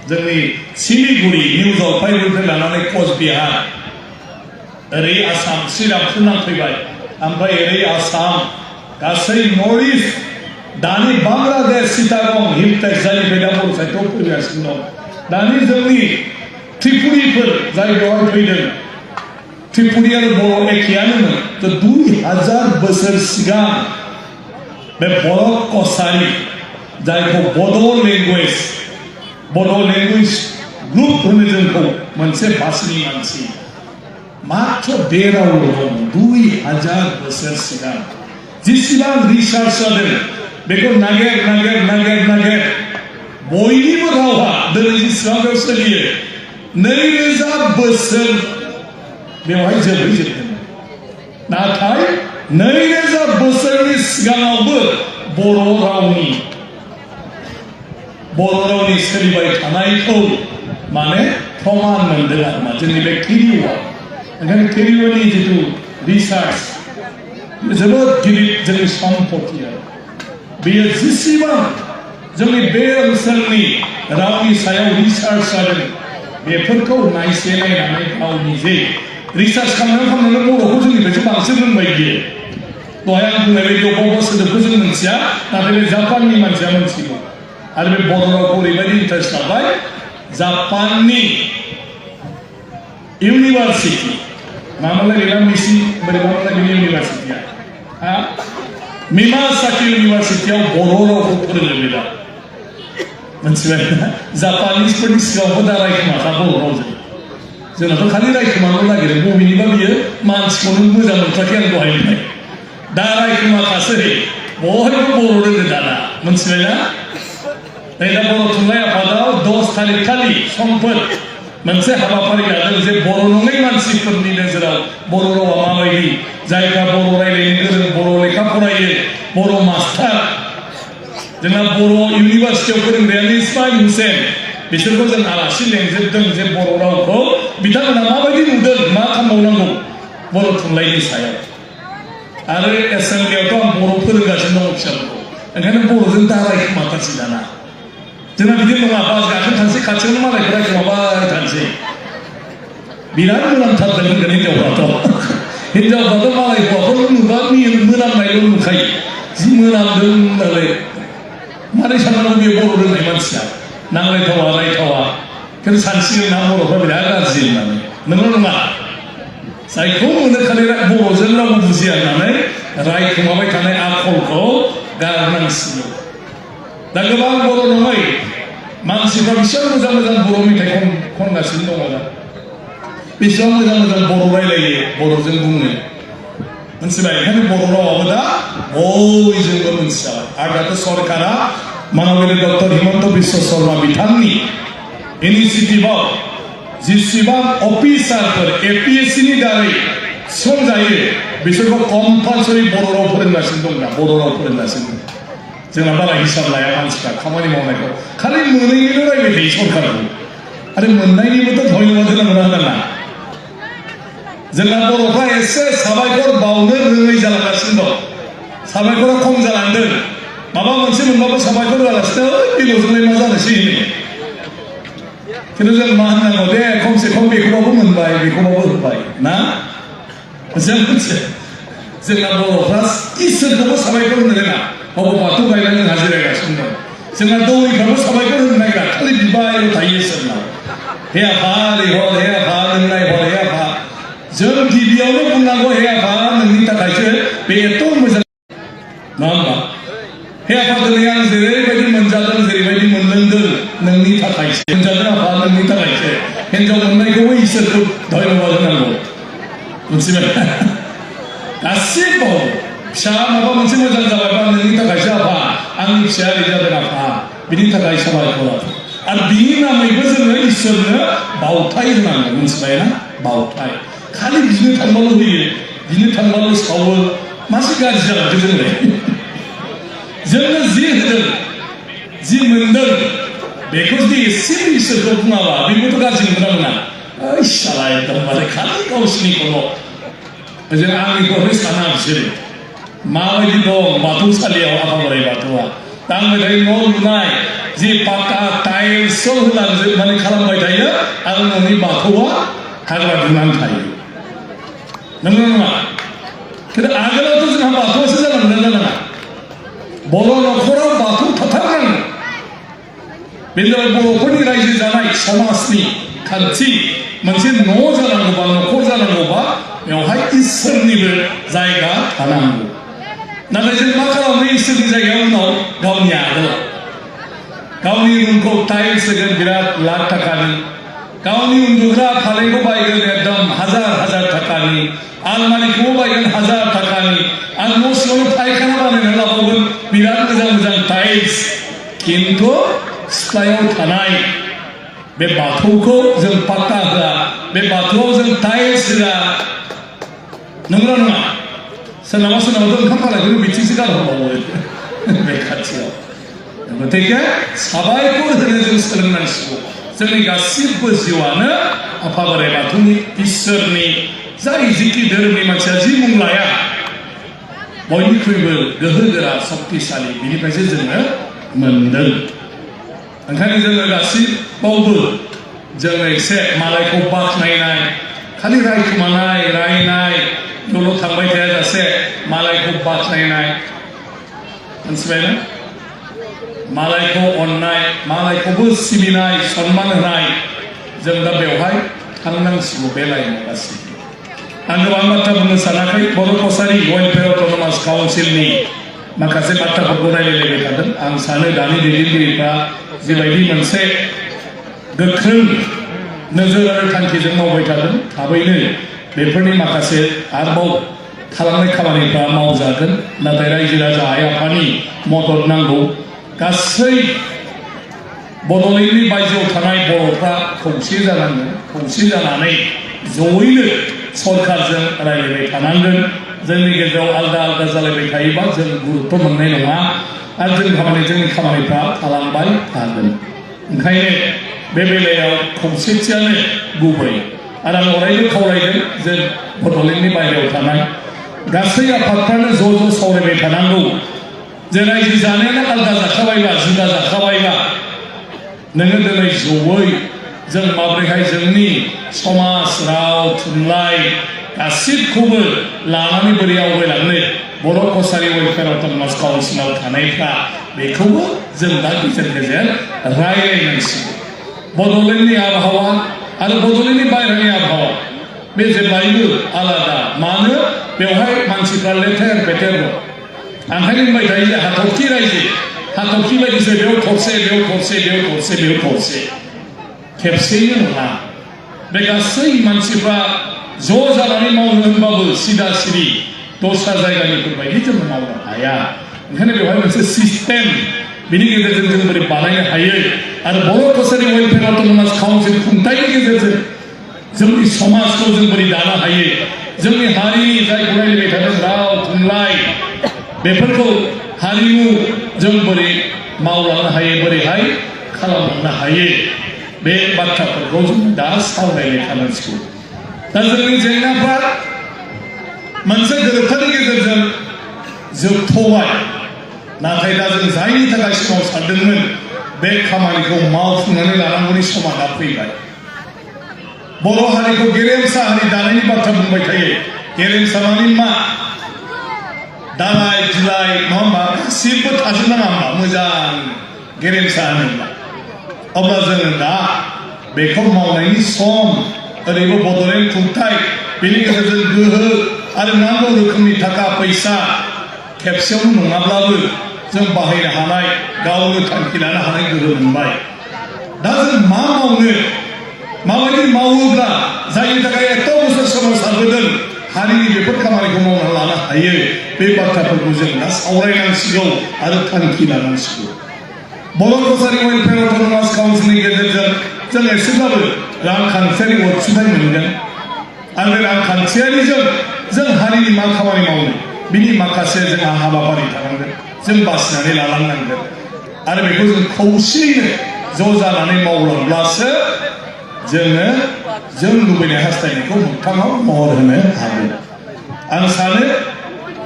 जोंनि सिलिगुरि निउ जलपाइगुरिनिफ्राय लानानै कचबिहार ओरै आसाम श्रीरामपुर नांफैबाय ओमफ्राय ओरै आसाम गासै नर्थ इस्ट दानि बांलादेश चिटागं हिलटेक्स जायनिफ्राय दा बर' साहित्यआव फैगासिनो दं दानि जोंनि त्रिपुरिफोर जाय बेवहाय फैदों त्रिपुरि आरो बर' एखेयानोमोन 2000 बोसोर सिगां बे बर' कसारि जायखौ बड' लेंगुवेज ग्रुप होनो जोंखौ मोनसे भाषानि मानसि मात्र बे रावल' दं 2000 बोसोर सिगां जेसेबां रिसार्च जादों बेखौ नागिर बयनिबो रावहा दिनै जेसेबां बेयाव सोलियो 2000 बोसोर बेवहाय जोबहैजोबदों नाथाय 2000 बोसोरनि सिगाङावबो बर' रावनि सोलिबाय थानायखौ माने प्रमान मोनदों आरोमा जोंनि बे किरिय'आव ओंखायनो किरिय'नि जिथु रिसार्च जोबोद गिदिर जोंनि सम्पति आरो बेयो जेसेबां जोंनि बे ओनसोलनि रावनि सायाव रिसार्च जादों बेफोरखौ नायनानै गाव निजे रिसार्च खालामनानै बर'खौ जोंनिफ्रायसो बांसिन रोंबाय बियो दहाय आं बुंनाय बायदि अबेबा सोदोबखौ जों मिथिया नाथाय बे जापाननि मानसिया मिथिगौ आरो बे बर' रावखौ ओरैबायदि इन्टारेस्ट लाबाय जापाननि इउनिभार्सिटि मामोनलाय बेना मिसि बोरैबामोनलाय बेनि इउनिभार्सिटिया मिमासाकि इउनिभार्सिटियाव बर' रावखौ फोरोङो बे दा मिथिबाय जापानिसफोरनि सिगाङावबो दा रायखोमाखा बर' रावजों जोंनाथ' खालि रायखोमानो नागिरो बबेनिबा बियो मानसिखौनो मोजां मोनथाराखै आं दहायनिफ्राय दा रायखोमाखासै बयबो बर' रोङो दाना मिथिबायना दा बर' थुनलाइ आफादाव 10 थारिख खालि समफोर मोनसे हाबाफारि लादों जे बर' नङै मानसिफोरनि नोजोराव बर' रावा माबायदि जायफ्रा बर' रायज्लायनो गोरों बर' लेखा फरायो बर' मास्टार जोंना बर' इउनिभार्सिटियाव फोरोंग्रायानो इस्माइल हुसेन बिसोरखौ जों आलासि लेंजोबदों जे बर' रावखौ बिथांमोना माबायदि नुदों मा खालामबावनांगौ बर' थुनलाइनि सायाव आरो एसेम्बलियावथ' आं बर' फोरोंगासिनो दङ फिसाफोरखौ ओंखायनो बर'जों दा रायखोमाथारसै दाना जोंना बिदि नङा बास गाखोन थांसै खाथियावनो मालायखौ रायखोमाबाय थानोसै बिराद मोनामथारदों होनगोन हिनजावफ्राथ' मालाय हौवाफोर नुबा मोनामनायल' नुखायो जि मोनामदों होननानै मारै साननांगौ बेयो बर' रोंनाय मानसिया नांलायथावा रायथावा खिन्थु सानसिगोन ना बर'फ्रा बिराद गाज्रि होननानै नंगौ नङा जायखौ मोनो खालि बर'जों रावबो बुजिया होननानै रायखोमाबाय थानाय आखलखौ गारनांसिगौ दा गोबां बर' नङै मानसिफ्रा बेसेबां मोजां मोजां बर' मेथाइ खनगासिनो दङ दा बेसेबां मोजां मोजां बर' रायलायो बर'जों बुङो मोनथिबाय ओंखायनो बर' रावाबो दा बयजोंबो मोनथिजाबाय आरो दाथ' सरकारा माननीय डक्टर हिमन्त बिश्व शर्मा बिथांनि इनिसिएटिभआव जेसेबां अफिसारफोर एपिएससिनि दारै थिसनजायो बिसोरखौ कम्पालसरि बर' राव फोरोंगासिनो दं दा बर' राव फोरोंगासिनो दं जोंना बारा हिसाब लाया मानसिफ्रा खामानि मावनायखौ खालि मोनैनिल' रायलाय थायो सरकारखौ आरो मोननायनिबोथ' धन्यबाद होनांगौ होनाङा जोंना बर'फ्रा एसे साबायखर बावनो रोङै जालांगासिनो दं साबायखरा खम जालांदों माबा मोनसे मोनबाबो साबायखर होआलासिनो बेल'जोंलाय मा जानोसै खिन्थु जों मा होननांगौ दे खमसे खम बेखौबाबो मोनबाय बेखौबाबो होबाय ना जों मोनसे जोंना बर'फ्रा इसोरखौबो साबायखर होनो रोङा बाबा बाथौ गायनानै जोंहा जिरायगासिनो दं जोंना दौरिफ्राबो साबायखर होनो नागिरा खालि बिबायल' थायो इसोरनाव हे आफा हर हे आफा नोंनाय हर हे आफा जों गिबियावनो बुंनांगौ हे आफा नोंनि थाखायसो बे एथ' मोजां नङा होमबा हे आफा दिनै आं जेरैबायदि मोनजादों जेरैबायदि मोनलोंदों नोंनि थाखायसो मोनजादों आफा नोंनि थाखायसो हिन्जाव मोननायखौबो इसोरखौ धन्यबाद होनांगौ मिथिबाय गासिबो फिसा माबा मोनसे मोजां जाबायबा नोंनि थाखायसो आफा आंनि फिसाया ओरै जादों आफा बिनि थाखाय साबायखर आरो बिनि नामैबो जोङो इसोरनो बावथाय होनांगौ मिथिबाय ना बावथाय खालि बिदिनो थांबाल' होयो बिदिनो थांबाल' सावो मासे गाज्रि जालांदों जोंलाय जोंनो जि होदों जि मोनदों बेखौ जुदि एसे इसोरखौ बुङाबा बेखौथ' गाज्रि मोना मोना ओइ साला एकदमबारे खालि गावसिनिखौल' जों आंनिखौहाय साना बिसोरो माबायदि दं बाथौसालियाव आफा बोराइ बाथौआ दा आं मेथाइ न' लुनाय जि पाका टाइल्स होलांजोबनानै खालामबाय थायो आरो न'नि बाथौआ हाग्रा दुनानै थायो नंगौ नङा खिन्थु आगोलावथ' जोंहा बाथौआसो जालांदों जानाङा बर' न'खराव बाथौ थाथारनांगौ बे जाबाय बर'फोरनि रायजो जानाय समाजनि खान्थि मोनसे न' जानांगौबा न'खर जानांगौबा बेवहाय इसोरनिबो जायगा थानांगौ नाथाय जों मा खालामो इसोरनि जायगायाव उनाव गावनि आगोलाव गावनि रुमखौ टाइल्स होगोन बिराद लाख थाखानि गावनि उन्दुग्रा फालेंखौ बायगोन एकदम हाजार थाखानि आलमारिखौबो बायगोन हाजार थाखानि आरो न' सिङावनो फायखाना बानायनानै लाबावगोन बिराद मोजां टाइल्स खिन्थु सिथ्लायाव थानाय बे बाथौखौ जों पाक्का होआ बे बाथौआव जों टाइल्स होआ नंगौना नङा सोरनाबा ओंखाम खालायखौनो बिथिंसो गारहरबावो बे खाथियाव गतिके साबायखर होनो जों सोलोंनांसिगौ जोंनि गासिबो जिउआनो आफा बोराइ बाथौनि इसोरनि जाय जिखि धोरोमनि मानसिया जि मुं लाया बयनिख्रुइबो गोहोगोरा शक्तिशालि बिनिफ्रायसो जोङो मोनदों ओंखायनो जोङो गासिबावबो जोङो एसे मालायखौ बाख्नायनाय खालि रायखोमानाय रायनाय बेयावल' थांबाय थायाजासे मालायखौ बाख्नायनाय मिथिबायना मालायखौ अननाय मालायखौबो सिबिनाय सन्मान होनाय जों दा बेवहाय थांनांसिगौ बे लाइनाव गासिबो आं गोबां बाथ्रा बुंनो सानाखै बर' कसारि वेलफेयार अट'नमास काउन्सिलनि माखासे बाथ्राफोरखौ रायलायलायबाय थादों आं सानो दानि दैदेनगिरिफ्रा जिबायदि मोनसे गोख्रों नोजोर आरो थांखिजों मावबाय थादों थाबैनो बेफोरनि माखासे आरोबाव थालांनाय खामानिफ्रा मावजागोन नाथाय रायजो राजा आइ आफानि मदद नांगौ गासै बड'लेण्डनि बायजोआव थानाय बर'फ्रा खौसे जानांगोन खौसे जानानै जयैनो सरकारजों रायज्लायबाय थानांगोन जोंनि गेजेराव आलदा आलदा जालायबाय थायोबा जों गुरुत्व मोननाय नङा आरो जोंनि खामानिफ्रा थालांबाय थागोन ओंखायनो बे बेलायाव खौसेथियानो गुबै आरो आं अरायबो खावलायगोन जे बड'लेण्डनि बायहेरायाव थानाय गासै आफादफ्रानो ज' सावरायबाय थानांगौ जे रायजो जानायानो आलदा जाखाबायबा जुदा जाखाबायबा नोङो दिनै जयै जों माब्रैहाय जोंनि समाज राव थुनलाइ गासिबखौबो लानानै बोरै आवगायलांनो बर' कसारि वेलफेयार अट'नमास काउन्सिलाव थानायफ्रा बेखौबो जों दा गेजेर गेजेर रायज्लायनांसिगौ बड'लेण्डनि आबहावा आरो बड'लेण्डनि बायहेरानि आबहावा बे जेब्लायबो आलादा मानो बेवहाय मानसिफ्रा लेथेर फेथेर दं ओंखायनो होनबाय थायो जे हाथरखि रायजो हाथरखि बायदिसो बेयाव थरसे बेयाव थरसे बेयाव थरसे बेयाव थरसे खेबसेयैनो नङा बे गासै मानसिफ्रा ज' जानानै मावनो होनबाबो सिदा सिरि दस्रा जायगानिफोर बायदि जों मावनो हाया ओंखायनो बेवहाय मोनसे सिस्टेम बिनि गेजेरजों जों बोरै बानायनो हायो आरो बर' कसारि वेलफेयार अट'नमास काउन्सिल खुंथायनि गेजेरजों जोंनि समाजखौ जों बोरै दानो हायो जोंनि हारिनि जायखौ रायज्लायबाय थादों राव थुनलाइ बेफोरखौ हारिमु जों बोरै मावलांनो हायो बोरैहाय खालामलांनो हायो बे बाथ्राफोरखौ जों दा सावरायबाय थानांसिगौ दा जोंनि जेंनाफ्रा मोनसे गोरोबथानि गेजेरजों जोबथ'बाय नाथाय दा जों जायनि थाखाय सिगाङाव सानदोंमोन बे खामानिखौ मावफुंनानै लानांगौनि समा दा फैबाय बर' हारिखौ गेरेमसा हारि दानायनि बाथ्रा बुंबाय थायो गेरेमसा माने मा दालाय बिलाइ नङा होमबा गासिबो थाजोबनाङा होमबा मोजां गेरेमसा होनोब्ला अब्ला जोङो दा बेखौ मावनायनि सम ओरैबो बड'लेण्ड खुंथाय बेनि गेजेरजों गोहो आरो नांगौ रोखोमनि थाखा फैसा खेबसेयावनो नङाब्लाबो जों बाहायनो हानाय गावनो थांखि लानो हानाय गोहो मोनबाय दा जों मा मावनो माबायदि मावोब्ला जायनि थाखाय एथ' बोसोर सोमावसारबोदों हारिनि बेफोर खामानिखौ मावना लानो हायो बे बाथ्राफोरखौ जों दा सावरायनांसिगौ आरो थांखि लानांसिगौ बर' कसारि वेलफेयार अट'नमास काउन्सिलनि गेजेरजों जों एसेब्लाबो रांखान्थियारि अनसुंथाइ मोनगोन आरो बे रांखान्थियारिजों जों हारिनि मा खामानि मावनो बिनि माखासे जोंहा हाबाफारि थानांगोन जों बासिनानै लालांनांगोन आरो बेखौ जों खौसेयैनो ज' जानानै मावलांब्लासो जोङो जों लुबैनाय हास्थायनायखौ मोगथाङाव महर होनो हागोन आं सानो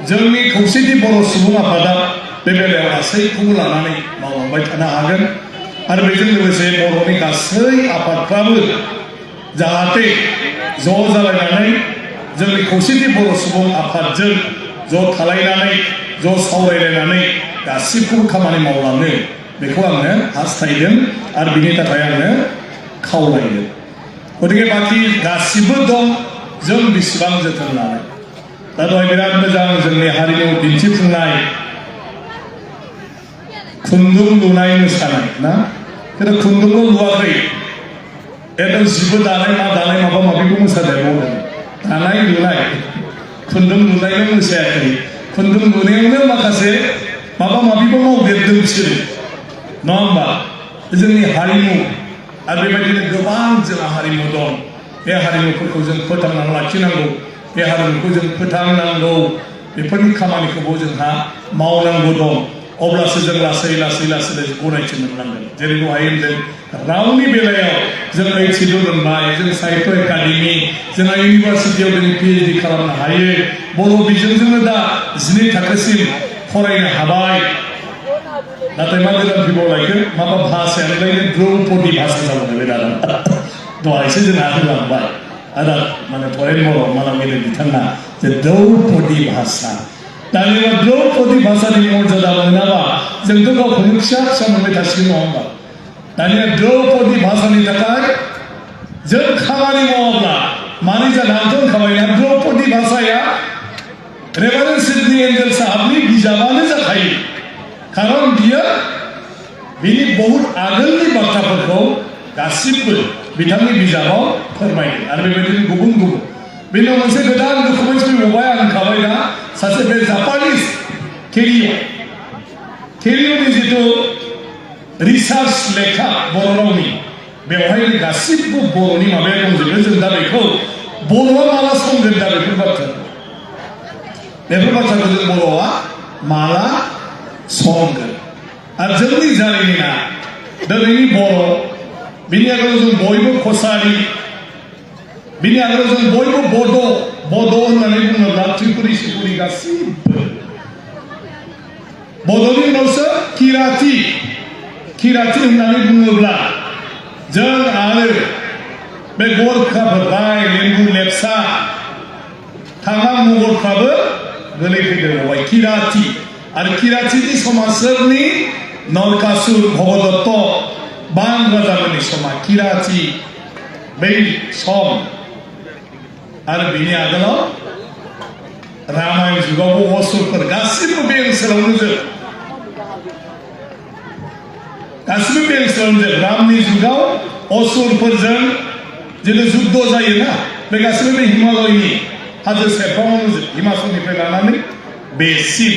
जोंनि खौसेथि बर' सुबुं आफादा बे बेलायाव गासैखौबो लानानै मावलांबाय थानो हागोन आरो बेजों लोगोसे बर'नि गासै आफादफ्राबो जाहाथे ज' जालायनानै जोंनि खौसेथि बर' सुबुं आफादजों ज' थालायनानै ज' सावरायलायनानै गासिबखौबो खामानि मावलाङो बेखौ आङो हास्थायदों आरो बिनि थाखाय आङो खावलायदों गतिके बाखि गासिबो दं जों बेसेबां जोथोन लानाय दा दहाय बिराद मोजां जोंनि हारिमु दिन्थिफुंनाय खुन्दुं लुनाय मोसानाय ना खिन्थु खुन्दुंखौ लुवाखै एकदम जिबो दानाय मा दानाय माबा माबिखौ मोसादेरबावदों दानाय लुनाय खुन्दुं लुनायल' मोसायाखै खुन्दुं लुनायावनो माखासे माबा माबिबो मावदेरदों बिसोरो नङा होमबा जोंनि हारिमु आरो बेबायदिनो गोबां जोंहा हारिमु दं बे हारिमुफोरखौ जों फोथांनानै लाखिनांगौ बे हारिमुखौ जों फोथांनांगौ बेफोरनि खामानिखौबो जोंहा मावनांगौ दं अब्लासो जों लासै लासै लासै गनायथि मोनलांगोन जेरै दहाय होनदों रावनि बेलायाव जों ओइटिल' मोनबाय जों साहित्य एकाडेमि जोंहा इउनिभार्सिटियाव जों PhD खालामनो हायो बर' बिजोंजोंनो दा 12 थाखोसिम फरायनो हाबाय नाथाय मा गोदान फैबावलायखो माबा भाषायानो द्रौपदी भाषा जाबाय दाना दहायसो जोंहा होलांबाय आरो माने फरेन बर' मालामिनो बिथाङा जे द्रौपदी भाषा दानिया द्रौपदी भाषानि मर्यादा मोनाबा जोंथ' गावखौनो फिसा फिसा मोनबाय थासिगोन नङा होमबा दानिया द्रौपदी भाषानि थाखाय जों खामानि मावाब्ला मानि जानानै होनखाबायना द्रौपदी भाषाया रेभारेन्ड सिडनी एन्जेल साहाबनि बिजाबानो जाखायो खारन बियो बिनि बहुत आगोलनि बाथ्राफोरखौ गासिबो बिथांनि बिजाबाव फोरमायदों आरो बेबायदिनो गुबुन गुबुन बेनि मोनसे गोदान डकुमेन्टस फैबावबाय आं होनखाबाय ना सासे बे जापानिस केरिय'नि जिथु रिसार्च रिसार्च लेखा बर' रावनि बेवहाय गासिबो बर'नि माबाया दंजोबो जों दा बेखौ बर'आ माला संगोन दा बेफोर बाथ्राखौ जों बर'आ माला संगोन आरो जोंनि जारिमिना दिनैनि बर' बिनि आगोलाव जों बयबो कसारि बिनि आगोलाव जों बयबो बड' होननानै बुङोब्ला त्रिपुरि सिपुरि गासिबो बड'नि उनावसो किराति होननानै बुङोब्ला जों आरो बे गरखाफोर बाय लेम्बु लेपसा थांगा मुगलफ्राबो गोलैफैदों बेवहाय किराति आरो किरातिनि समा सोरनि नरकासुर भगदत्त बान राजामोननि समा किराति बै सम आरो बिनि आगोलाव रामायण जुगावबो असुरफोर गासिबो बे ओनसोलावनो जों गासिबो बे ओनसोलावनो जों रामनि जुगाव असुरफोरजों जेरै जुद्ध जायोना बे गासिबो बे हिमालयनि हाजो सेरफाङावनो जों हिमाचलनिफ्राय लानानै बेसिम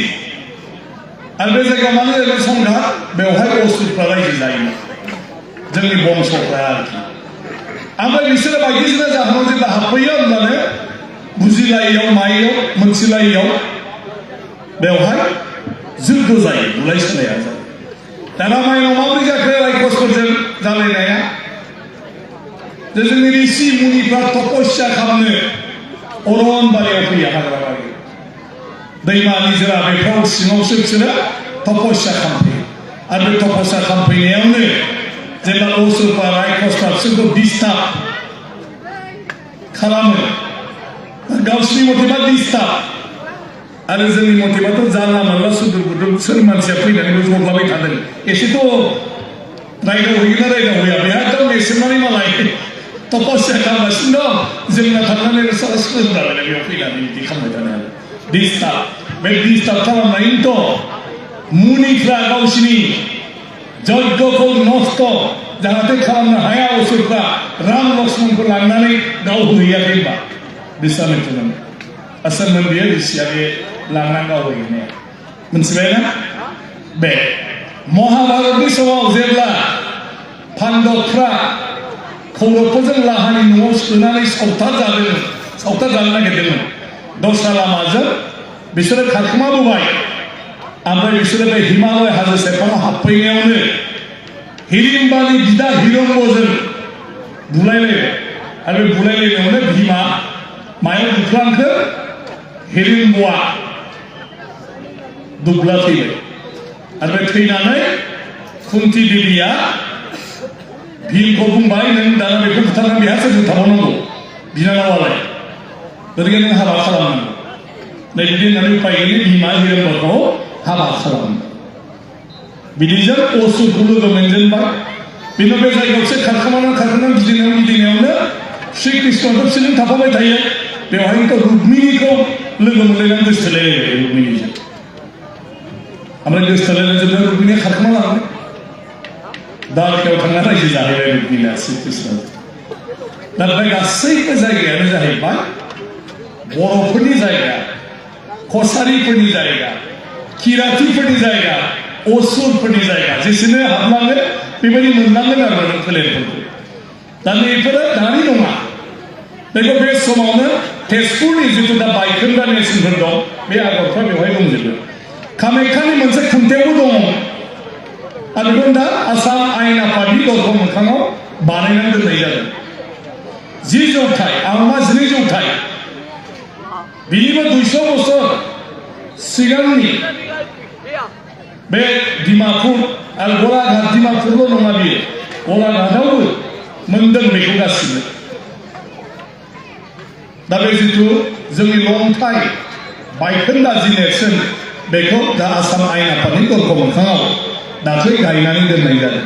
आरो बे जायगायाव मानो जाहैबाय संघात बेवहाय असुरफ्रा रायजो जायोमोन जोंनि बंशफ्रा आरोखि ओमफ्राय बिसोरो बायदिसिना जाहोनाव जेब्ला हाबफैयो होनब्लानो बुजिलायैयाव मायैयाव मोनथिलायैयाव बेवहाय जुद्ध जायो बुलाय सोलाया जायो दा रामायणाव माबोरै जाखो रायखसफोरजों जालायनाया जोंनि ऋषि मुनिफ्रा तपस्या खालामनो अरनबारियाव फैयो हाग्राबारि दैमा निजोरा बेफ्राव सिङावसो बिसोरो तपस्या खालामफैयो आरो बे तपस्या खालामफैनायावनो जेब्ला असुरफ्रा रायखसफ्रा बिसोरखौ डिस्टार्ब खालामो गावसिनि मथेबा डिस्टार्ब आरो जोंनि मथेबाथ' जानला मोनला सुदुर बुदुर सोर मानसिया फैनानैबो जब्लाबाय थादों एसेथ' रायदावहैयोना रायदावहैया बेहा एकदम नेसेबनानै मालाय तपस्या खालामगासिनो दं जोंना थांनानै सोरबालाय बेयाव फैनानै बिदि खालामबाय थानो आरो डिस्टार्ब बे डिस्टार्ब खालामनायनोथ' मुनिफ्रा गावसिनि यज्ञखौ नस्थ' जाहाथे खालामनो हाया असुरफ्रा राम लक्ष्मणखौ लांनानै गावहैयाखै होनबा बिश्वामित्रनो आसोरमोन बेयो ऋषिया बे लांनानै गावहैनाया मोनथिबायना बे महाभारतनि समाव जेब्ला पान्डबफ्रा कौरबफोरजों लाहानि न'आव सोनानै सावथार जानो नागिरदोंमोन दस्रा लामाजों बिसोरो खारखोमाबोबाय ओमफ्राय बिसोरो बे हिमालय हाजो सेरफाङाव हाबफैनायावनो हिरिम्बानि बिदा हिरम्बजों बुलायलायबाय आरो बे बुलायलायनायावनो भीमा मायाव बुख्रांखो हिरिम्बआ दुब्ला थैबाय आरो बे थैनानै कुन्ती देबिया भीमखौ बुंबाय नों दाना बेखौ बुथारनानै बेहा सोरजों थाबावनांगौ बिनानावालाय गतिके नों हाबा खालामनांगौ नै बिदि होननानै उपाय गैयै भीमा हिरम्बखौ हाबा खालामो बिदिजों असुरखौ लोगो मोनजेनबाय बिनो बे जायगायावसो खारखोमानानै गिदिंनायावनो श्री कृष्णआथ' बिसोरजों थाफाबाय थायो बेवहायनोथ' रुक्मिणीखौ लोगो मोनलायनानै गोसथोलायलायबाय रुक्मिणीजों ओमफ्राय गोसथोलायनानै जोबनानै रुक्मिणीया खारखोमा लांबाय द्वारकायाव थांना रायजो जाहैबाय रुक्मिणीया श्री कृष्ण दा बे गासैबो जायगायानो जाहैबाय बर'फोरनि जायगा कसारिफोरनि जायगा किरातिफोरनि जायगा असुरफोरनि जायगा जेसेनो हाबलाङो बेबायदि मोनलांगोन आरो नों फोलेरफोरखौ दा बेफोरो दानि नङा बेखौ बे समावनो तेजपुरनि जिथु दा बायखोन्दा नेरसोनफोर दं बे आगरफ्रा बेवहाय दंजोबो कामाख्यानि मोनसे खुन्थायावबो दङ आरो बेखौ दा आसाम आयेन आफादनि दरखं मोखाङाव बानायनानै दोननाय जादों 10 जौथाइ आंमा 12 जौथाइ बिनिबो 200 बोसोर सिगांनि बे डिमापुर आरो गलाघाट डिमापुरल' नङा बियो गलाघाटआवबो मोनदों बेखौ गासिबो दा बे जिथु जोंनि लंथाइ बायखोन्दा जि नेरसोन बेखौ दा आसाम आयेन आफादनि दरखं मोखाङाव दाख्लै गायनानै दोननाय जादों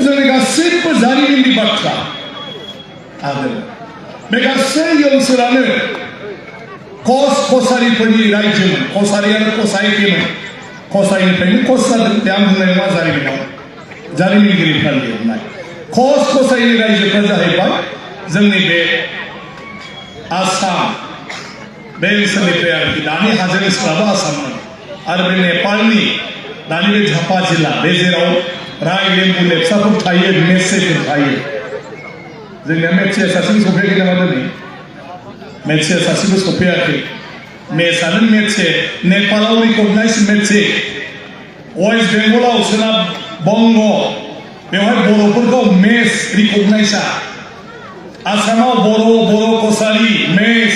जोंनि गासैबो जारिमिननि बाथ्रा आरो बे गासै ओनसोलानो कसारिफोरनि रायजोमोन कसारियानो कसाइफोरमोन कसाइनिफ्रायनो कस जादों बे आं बुंनाय नङा जारिमिनाव जारिमिनगिरिफ्रा लिरनाय कसाइनि रायजोफ्रा जाहैबाय जोंनि बे आसाम बे ओनसोलनिफ्राय आरोखि दानि हाजो ओनसोलाबो आसाममोन आरो बे नेपालनि दानि बे झापा जिल्ला बे जेराव रायलेण्डनि लेपसाफोर थायो मेसेफोर थायो जोंनिया मेसेया सासेबो सफैयाखै नामा दिनै मेसेया सासेबो सफैयाखै मेसानो मेसे नेपालाव रिकगनाइज मेसे वेस्ट बेंगलाव सोनाब बंग बेवहाय बर'फोरखौ मेस रिकगनाइजआ आसामाव बर' कसारि मेस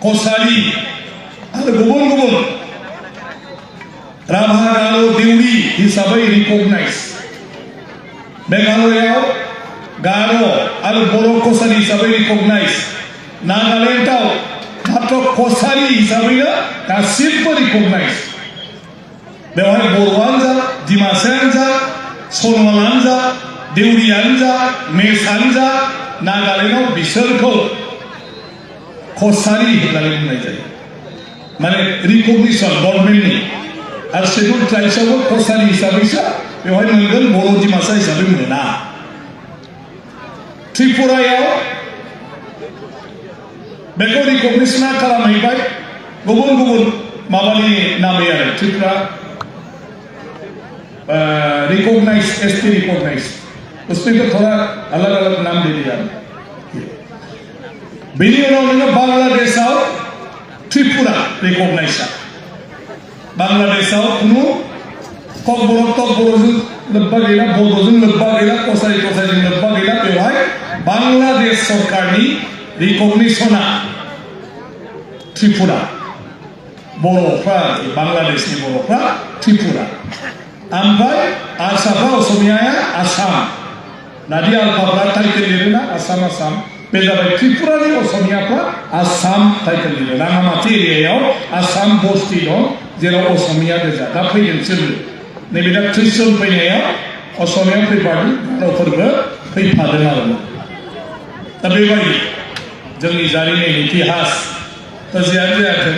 कसारि आरो गुबुन गुबुन राभा गार' देउरि हिसाबै रिकगनाइज मेघालयाव गार' आरो बर' कसारि हिसाबै रिकगनाइज नागालेण्डआव मात्र कसारि हिसाबैनो गासिबो रिकगनाइज बेवहाय बर'आनो जा डिमासायानो जा सनवालानो जा देउरियानो जा मेसानो जा नागालेण्डआव बिसोरखौ कसारि होननानै बुंनाय जायो माने रिकगनिसन गभर्नमेन्टनि आरो शेड्युल ट्राइब्सआवबो कसारि हिसाबैसो बेवहाय मोनगोन बर' डिमासा हिसाबै मोना त्रिपुरायाव बेखौ रिकगनिसना खालामहैबाय गुबुन गुबुन माबानि नामै आरो त्रिपुरा रिकगनाइज एसटी रिकगनाइज उसमें तो थोड़ा अलग अलग नाम दे दिया बेनि उनाव नोङो बांलादेशआव त्रिपुरा रिकगनाइजआ बांलादेशआव खुनु ककबरकजों लोब्बा गैला बड'जों लोब्बा गैला कसारिजों लोब्बा गैला बेवहाय बांलादेश सरकारनि रिकगनिसना त्रिपुरा बर'फ्रा बांलादेशनि बर'फ्रा त्रिपुरा ओमफ्राय आसाफ्रा असमियाया आसाम नादि आलफाफ्रा टाइटेल लिरोना आसाम आसाम बे जाबाय त्रिपुरानि असमियाफ्रा आसाम टाइटेल लिरो राङामाटि एरियायाव आसाम बस्ति दं जेराव असमिया गोजा दा फैदों सोरबो नैबे दा 30 जन फैनायाव असमिया फैफादों गार'फोरबो फैफादों आरो दा बेबायदि जोंनि जारिमिन इतिहास जेयानो जायाथों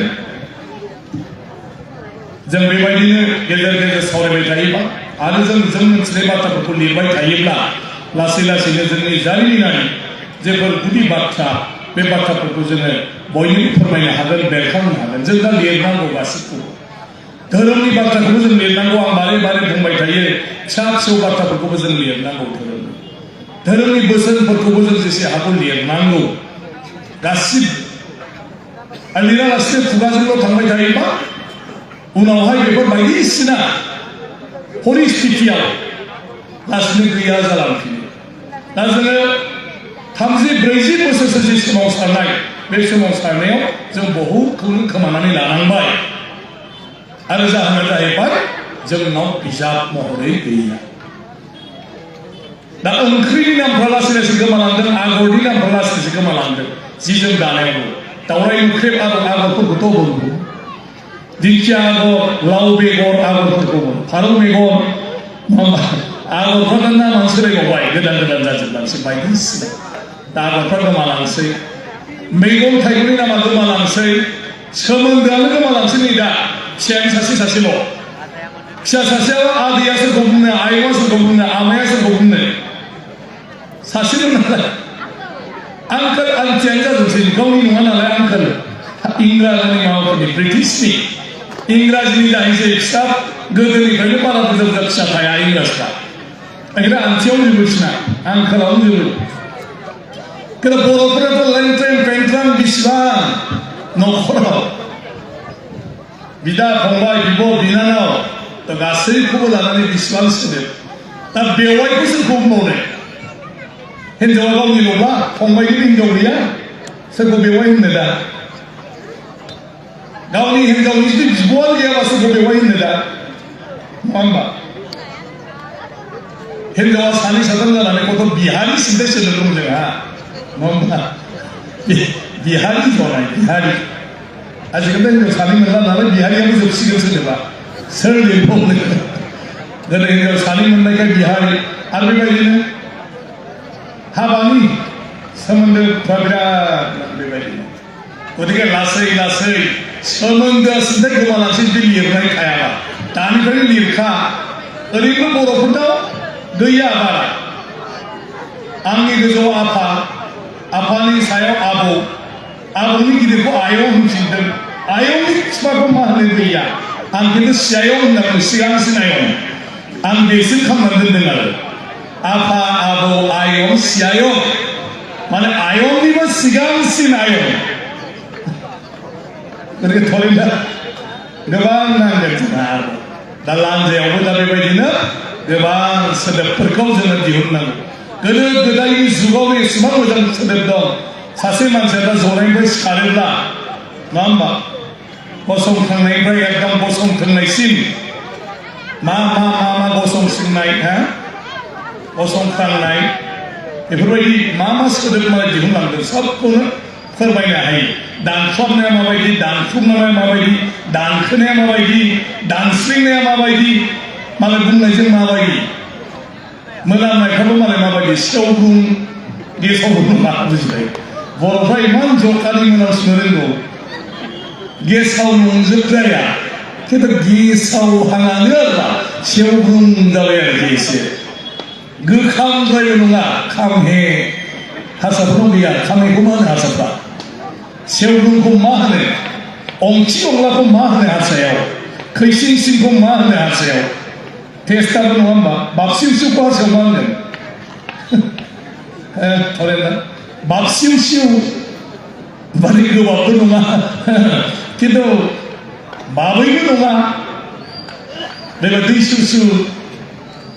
जों बेबायदिनो गेजेर गेजेर सावरायबाय थायोबा आरो जों मोनथिनाय बाथ्राफोरखौ लिरबाय थायोब्ला लासै लासैनो जोंनि जारिमिनारि जेफोर गुदि बाथ्रा बे बाथ्राफोरखौ जोङो बयनोबो फोरमायनो हागोन बेरखांनो हागोन जों दा लिरनांगौ गासिबखौबो धोरोमनि बाथ्राखौबो जों लिरनांगौ आं बारे बारे बुंबाय थायो फिसा फिसौ बाथ्राफोरखौबो जों लिरनांगौ धोरोमनि बोसोनफोरखौबो जों जेसे हागौ लिरनांगौ गासिबो लिरालासिनो खुगाजोंल' थांबाय थायोबा उनावहाय बेफोर बायदिसिना परिस्थितियाव लासैनो गैया जालांफिनो दा जोङो 30-40 बोसोरसो जि सोमावसारनाय बे सोमावसारनायाव जों बहुतखौनो खोमानानै लानांबाय आरो जाहोना जाहैबाय जोंनाव बिजाब महरै गैया दा ओंख्रिनि नामफ्रा लासै लासै गोमालांदों आगरनि नामफ्रा लासै लासै गोमालांदों जि जोम दानायावबो दावराय मोख्रेब आगरफोरखौथ' बुङो दिंखिया आगर लाव बेगर आगरफोरखौबो फारौ मेगन आगरफ्रा नामानो सोलायबावबाय गोदान गोदान जाजोबलांसै बायदिसिना दा आगरफ्रा गोमालांसै मैगं थाइगंनि नामा गोमालांसै सोमोन्दोआनो गोमालांसै नै दा फिसायानो सासेल' फिसा सासेयाव आदैया सोरखौ बुंनो आयंआ सोरखौ बुंनो आमाया सोरखौ बुंनो सासेल' नालाय आंकोल आन्टियानो जाजोबसै गावनि नङा नालाय आंकोल इंराजनि माबाफोरनि ब्रिटिशनि इंराजिनि जाहैसै फिसा गोदोनिफ्रायनो बारा बुरजा बुरजा फिसा थाया इंराजफ्रा ओंखायनो आन्टियावनो जोबोसिना आंकोलावनो जोबो किन्तु बर'फोराथ' लेंट्रें पेंट्रां बिसिबां न'खराव बिदा फंबाय बिब' बिनानाव दा गासैखौबो लानानै बिसिबां सोदोब दा बेवाइखौ सोरखौ बुंबावनो हिन्जावा गावनिल'बा फंबायनिबो हिन्जाव गैया सोरखौ बेवाइ होननो दा गावनि हिन्जावनि जुदि बिब'आ गैयाबा सोरखौ बेवाइ होननो दा नङा होमबा हिन्जावा सानै साथाम जानानै गथ' बिहारि सिन्थाय सोदोब दं जोंहा नङा होमबा बिहारि जनाय बिहारि आजिखालि हिन्जाव सानै मोनला नालाय बिहारियाबो जोबसिगोन सोदोबा सोर लिरबावनो गोदो हिन्जाव सानै मोननायखाय बिहारि आरो बेबायदिनो हाबानि सोमोन्दोफ्रा बिराद बेबायदिनो गतिके लासै लासै सोमोन्दोआ सिन्थाय गोमालांसै जुदि लिरनाय थायाबा दानिफ्रायनो लिरखा ओरैनो बर'फोरनाव गैया बारा आंनि गोजौआव आफा आफानि सायाव आबौ आबौनि गिदिरखौ आयं होनफिनदों आयंनि बिफाखौ मा होनो गैया आं खिन्थु सियायं होनना बुङो सिगांसिन आयं आं बेसिम खालामनानै दोनदों आरो आफा आबौ आयं सियायं माने आयंनिबो सिगांसिन आयं ओरैनो थलेना गोबां नांगोन जोंहा दा लांजायावबो दा बेबायदिनो गोबां सोदोबफोरखौ जोङो दिहुननांगौ गोदो गोदायनि जुगाव एसेबां मोजां सोदोब दं सासे मानसिया दा जनायनिफ्राय सिखारोब्ला नङा होमबा गसंखांनायनिफ्राय एकदम गसंखांनायसिम मा गसंसिननाय गसंखांनाय बेफोरबायदि मा सोदोब माने दिहुनलांदों सबखौनो फोरमायनो हायो दानख्लाबनाया माबायदि दानख्रुबनाया माबायदि दानखोनाया माबायदि दानस्रिंनाया माबायदि मालाय बुंनायजों माबायदि मोनामनायफ्राबो मालाय माबायदि सेवरुं गेसावरुं मा बुजिबाय बर'फ्रा इमान जखानि मोनामसुनो रोंगौ गेसाव नंजोबद्राया खिन्थु गेसाव हाङानो आरोना सेवरुं जाबाय आरोखि एसे गोखांद्रायबो नङा खामहे हारसाफोरनाव गैया खामहेखौ मा होनो हारसाफ्रा सेवरुंखौ मा होनो अंथि अंलाखौ मा होनो हारसायाव खैसिं सिंखौ मा होनो हारसायाव टेस्टाबो नङा होमबा बाबसिउ सिउखौ हारसायाव मा होनो थरेना बाबसिउ सिउ बारे गोबाबबो नङा खिन्थु बाबैबो नङा बेबायदि दैसुसु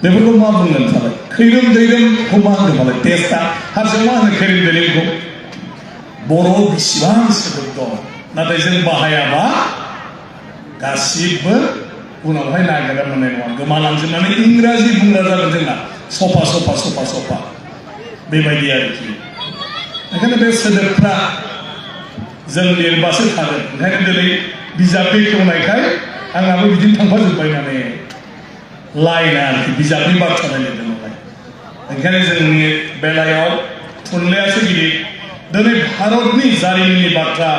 बेफोरखौ मा बुंगोन थाबाय खैरोम दैरोमखौ मा होनो मालाय टेस्टा हारसायाव मा होनो खैरोम दैरोमखौ बर'आव बेसेबां सोदोब दं नाथाय जों बाहायाबा गासिबो उनावहाय नागिरना मोननाय नङा गोमालांजोबनानै इंराजि बुंग्रा जागोन जोंना सफा बेबायदि आरोखि ओंखायनो बे सोदोबफ्रा जों लिरबासो थागोन ओंखायनो दिनै बिजाब बेखेवनायखाय आंहाबो बिदिनो थांफाजोब्बाय माने लाइना आरोखि बिजाबनि बाथ्रा लिरदों नालाय ओंखायनो जोंनि बेलायाव थुनलाइयासो गिदिर दिनै भारतनि जारिमिननि बाथ्रा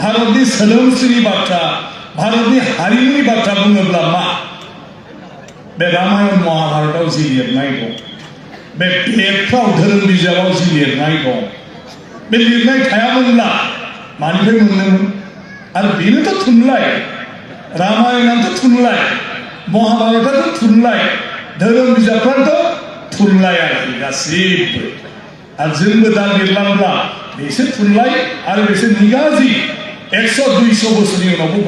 भारतनि सोदोमस्रिनि बाथ्रा भारतनि हारिमुनि बाथ्रा बुङोब्ला मा बे रामायण महाभारतआव जि लिरनाय दं बे बेदफ्राव धोरोम बिजाबाव जि लिरनाय दं बे लिरनाय थायामोनब्ला मानिफ्राय मोनोमोन आरो बेनोथ' थुनलाइ रामायणाथ' थुनलाइ महाभारतआथ' थुनलाइ धोरोम बिजाबफ्राथ' थुनलाइ आरोखि गासिबो आरो जोंबो दा लिरलांब्ला बेसो थुनलाइ आरो बेसो निगाजि 100-200 बोसोरनि उनावबो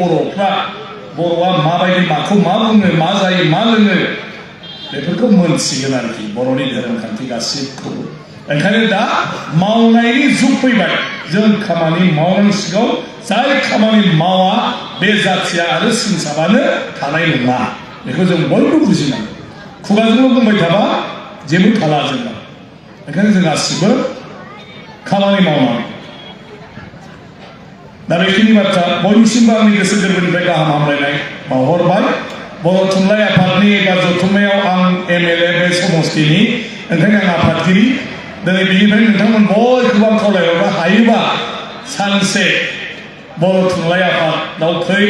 बर'आ माबायदि माखौ मा बुङो मा जायो मा लोङो बेफोरखौ मोनसिगोन आरोखि बर'नि धोरोम खान्थि गासिबखौबो ओंखायनो दा मावनायनि जुग फैबाय जों खामानि मावनांसिगौ जाय खामानि मावा बे जाथिया आरो सिनसाबानो थानाय नङा बेखौ जों बयबो बुजिनांगौ खुगाजोंल' बुंबाय थाबा जेबो थाला जोंना ओंखायनो जों गासिबो खामानि मावनांगौ दा बेखिनि बाथ्रा बयनिसिमबो आंनि गोसो गोरबोनिफ्राय गाहाम हामलायनाय बावहरबाय बर' थुनलाइ आफादनि एबा जथुम्मायाव आं MLA बे समष्टिनि ओंखायनो आं आफादगिरि दिनै बेनिफ्राय नोंथांमोन बयखौबो आं खावलायहरबा हायोबा सानसे बर' थुनलाइ आफादाव फै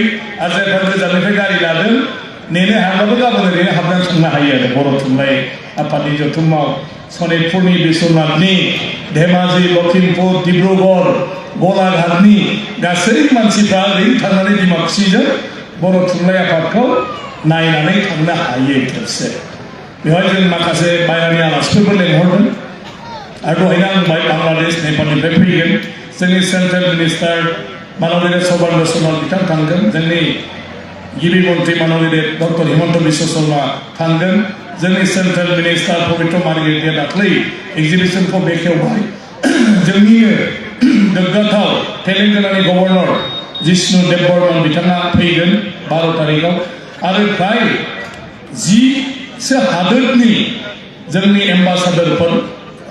आरो जायफोर गोजाननिफ्राय गारि लादों नेनो हायाब्लाबो गाबोन ओरैनो हाबनानै थांनो हायो आरो बर' थुनलाइ आफादनि जथुम्मायाव सनितपुरनि बिश्वनाथनि धेमाजि लखिमपुर डिब्रुगड़ गलाघाटनि गासै मानसिफ्रा ओरैनो थांनानै डिमाकुसिजों बर' थुनलाइ आफादखौ नायनानै थांनो हायो खेबसे बेवहाय जों माखासे बायरानि आलासिफोरबो लेंहरदों आरो दहायनो आं बुंबाय बांलादेश नेपालनिफ्राय फैगोन जोंनि सेन्ट्रेल मिनिस्टार माननीय सर्बानन्द सन'वाल बिथां थांगोन जोंनि गिबि मन्त्रि माननीय डक्टर हिमन्त बिश्व शर्मा थांगोन जोंनि सेन्ट्रेल मिनिस्टार पबित्र मार्गेरिया दाख्लै एक्जिबिसनखौ बेखेवबाय जोंनिनो गोग्गाथाव तेलेंगानानि गभर्नर जिष्णु देबबर्मन बिथाङा फैगोन 12 तारिखआव आरो फ्राय 10सो हादोरनि जोंनि एम्बासाडरफोर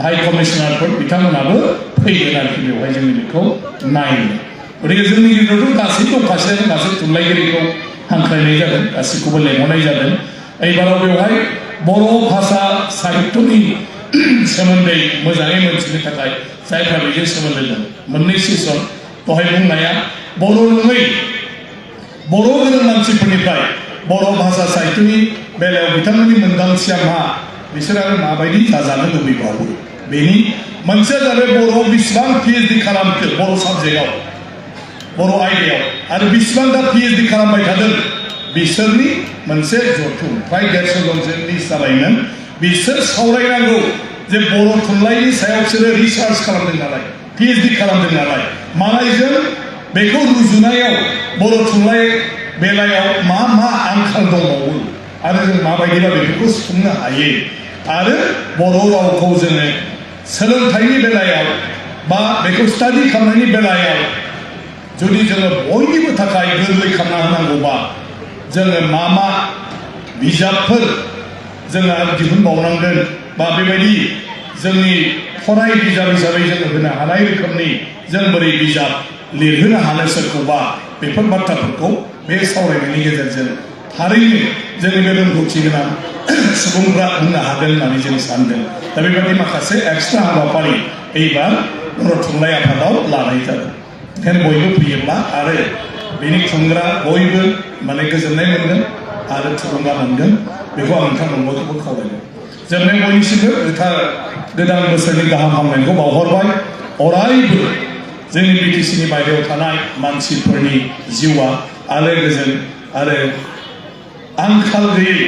हाई कमिशनारफोर बिथांमोनाबो फैगोन आरोखि बेवहाय जोंनि बेखौ नायनो गतिके जोंनि गेजेरावथ' गासै दंखासै गासै थुनलाइगिरिखौ हांख्रायनाय जादों गासैखौबो लेंहरनाय जादों एबाराव बेवहाय बर' भाषा साहित्यनि सोमोन्दै मोजाङै मोनथिनो थाखाय जायफ्रा बेजों सोमोन्दो दं मोननै सेसन दहाय बुंनाया बर' नङै बर' गोरों मानसिफोरनिफ्राय बर' भाषा साहित्यनि बेलायाव बिथांमोननि मोनदांथिया मा बिसोर आरो माबायदि जाजानो लुबैबावो बेनि मोनसेया जाबाय बर'आव बेसेबां PhD खालामखो बर' साबजेक्टआव बर' आयदायाव आरो बेसेबां दा PhD खालामबाय थादों बिसोरनि मोनसे जथुम फ्राय 150 जनसो लिस्ट जाबायमोन बिसोर सावरायनांगौ जे बर' थुनलाइनि सायाव बिसोरो रिसार्च खालामदों नालाय PhD खालामदों नालाय मालायजों बेखौ रुजुनायाव बर' थुनलाइ बेलायाव मा आंखाल दंबावो आरो जों माबायदिबा बेफोरखौ सुफुंनो हायो आरो बर' रावखौ जोङो सोलोंथाइनि बेलायाव बा बेखौ स्टाडि खालामनायनि बेलायाव जुदि जोङो बयनिबो थाखाय गोरलै खालामना होनांगौबा जोङो मा बिजाबफोर जोङो दिहुनबावनांगोन बा बेबायदि जोंनि फराय बिजाब हिसाबै जोङो होनो हानाय रोखोमनि जों बोरै बिजाब लिरहोनो हानो सोरखौबा बेफोर बाथ्राफोरखौ बे सावरायनायनि गेजेरजों थारैनो जोंनि बे रोंगौथि गोनां सुबुंफ्रा बुंनो हागोन होननानै जों सानदों दा बेबायदि माखासे एक्सट्रा हाबाफारि एबार बर' थुनलाइ आफादाव लानाय जादों ओंखायनो बयबो फैयोब्ला आरो बेनि खुंग्रा बयबो माने गोजोननाय मोनगोन आरो थुलुंगा मोनगोन बेखौ आं नोंथांमोनखौबो खावलायदों जों बे बयनिसिमबो गोदान बोसोरनि गाहाम हामलायनायखौ बावहरबाय अरायबो जोंनि BTCनि बायरायाव थानाय मानसिफोरनि जिउआ आलो गोजोन आरो आंखाल गैयै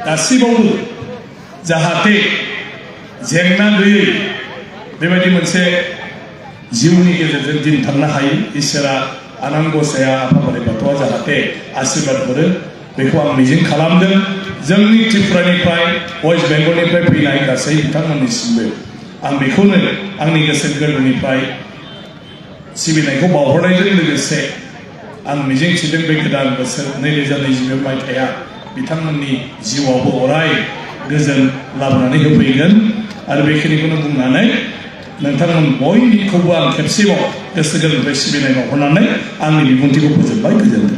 गासिबावबो जाहाथे जेंना गैयै बेबायदि मोनसे जिउनि गेजेरजों दिन थांनो हायो इसोरा आनान गसाया आफा बोराइ बाथौआ जाहाथे आशीर्बाद हरो बेखौ आं मिजिं खालामदों जोंनि त्रिपुरानिफ्राय वेस्ट बेंगलनिफ्राय फैनाय गासै बिथांमोननिसिमबो आं बेखौनो आंनि गोसो गोरबोनिफ्राय सिबिनायखौ बावहरनायजों लोगोसे आं मिजिं थिदों बे गोदान बोसोर 2022 मायथाइया बिथांमोननि जिउआवबो अराय गोजोन लाबोनानै होफैगोन आरो बेखिनिखौनो बुंनानै नोंथांमोन बयनिखौबो आं खेबसेबाव गोसो गोरबोनिफ्राय सिबिनाय बावहरनानै आंनि बिबुंथिखौ फोजोबबाय गोजोन्थों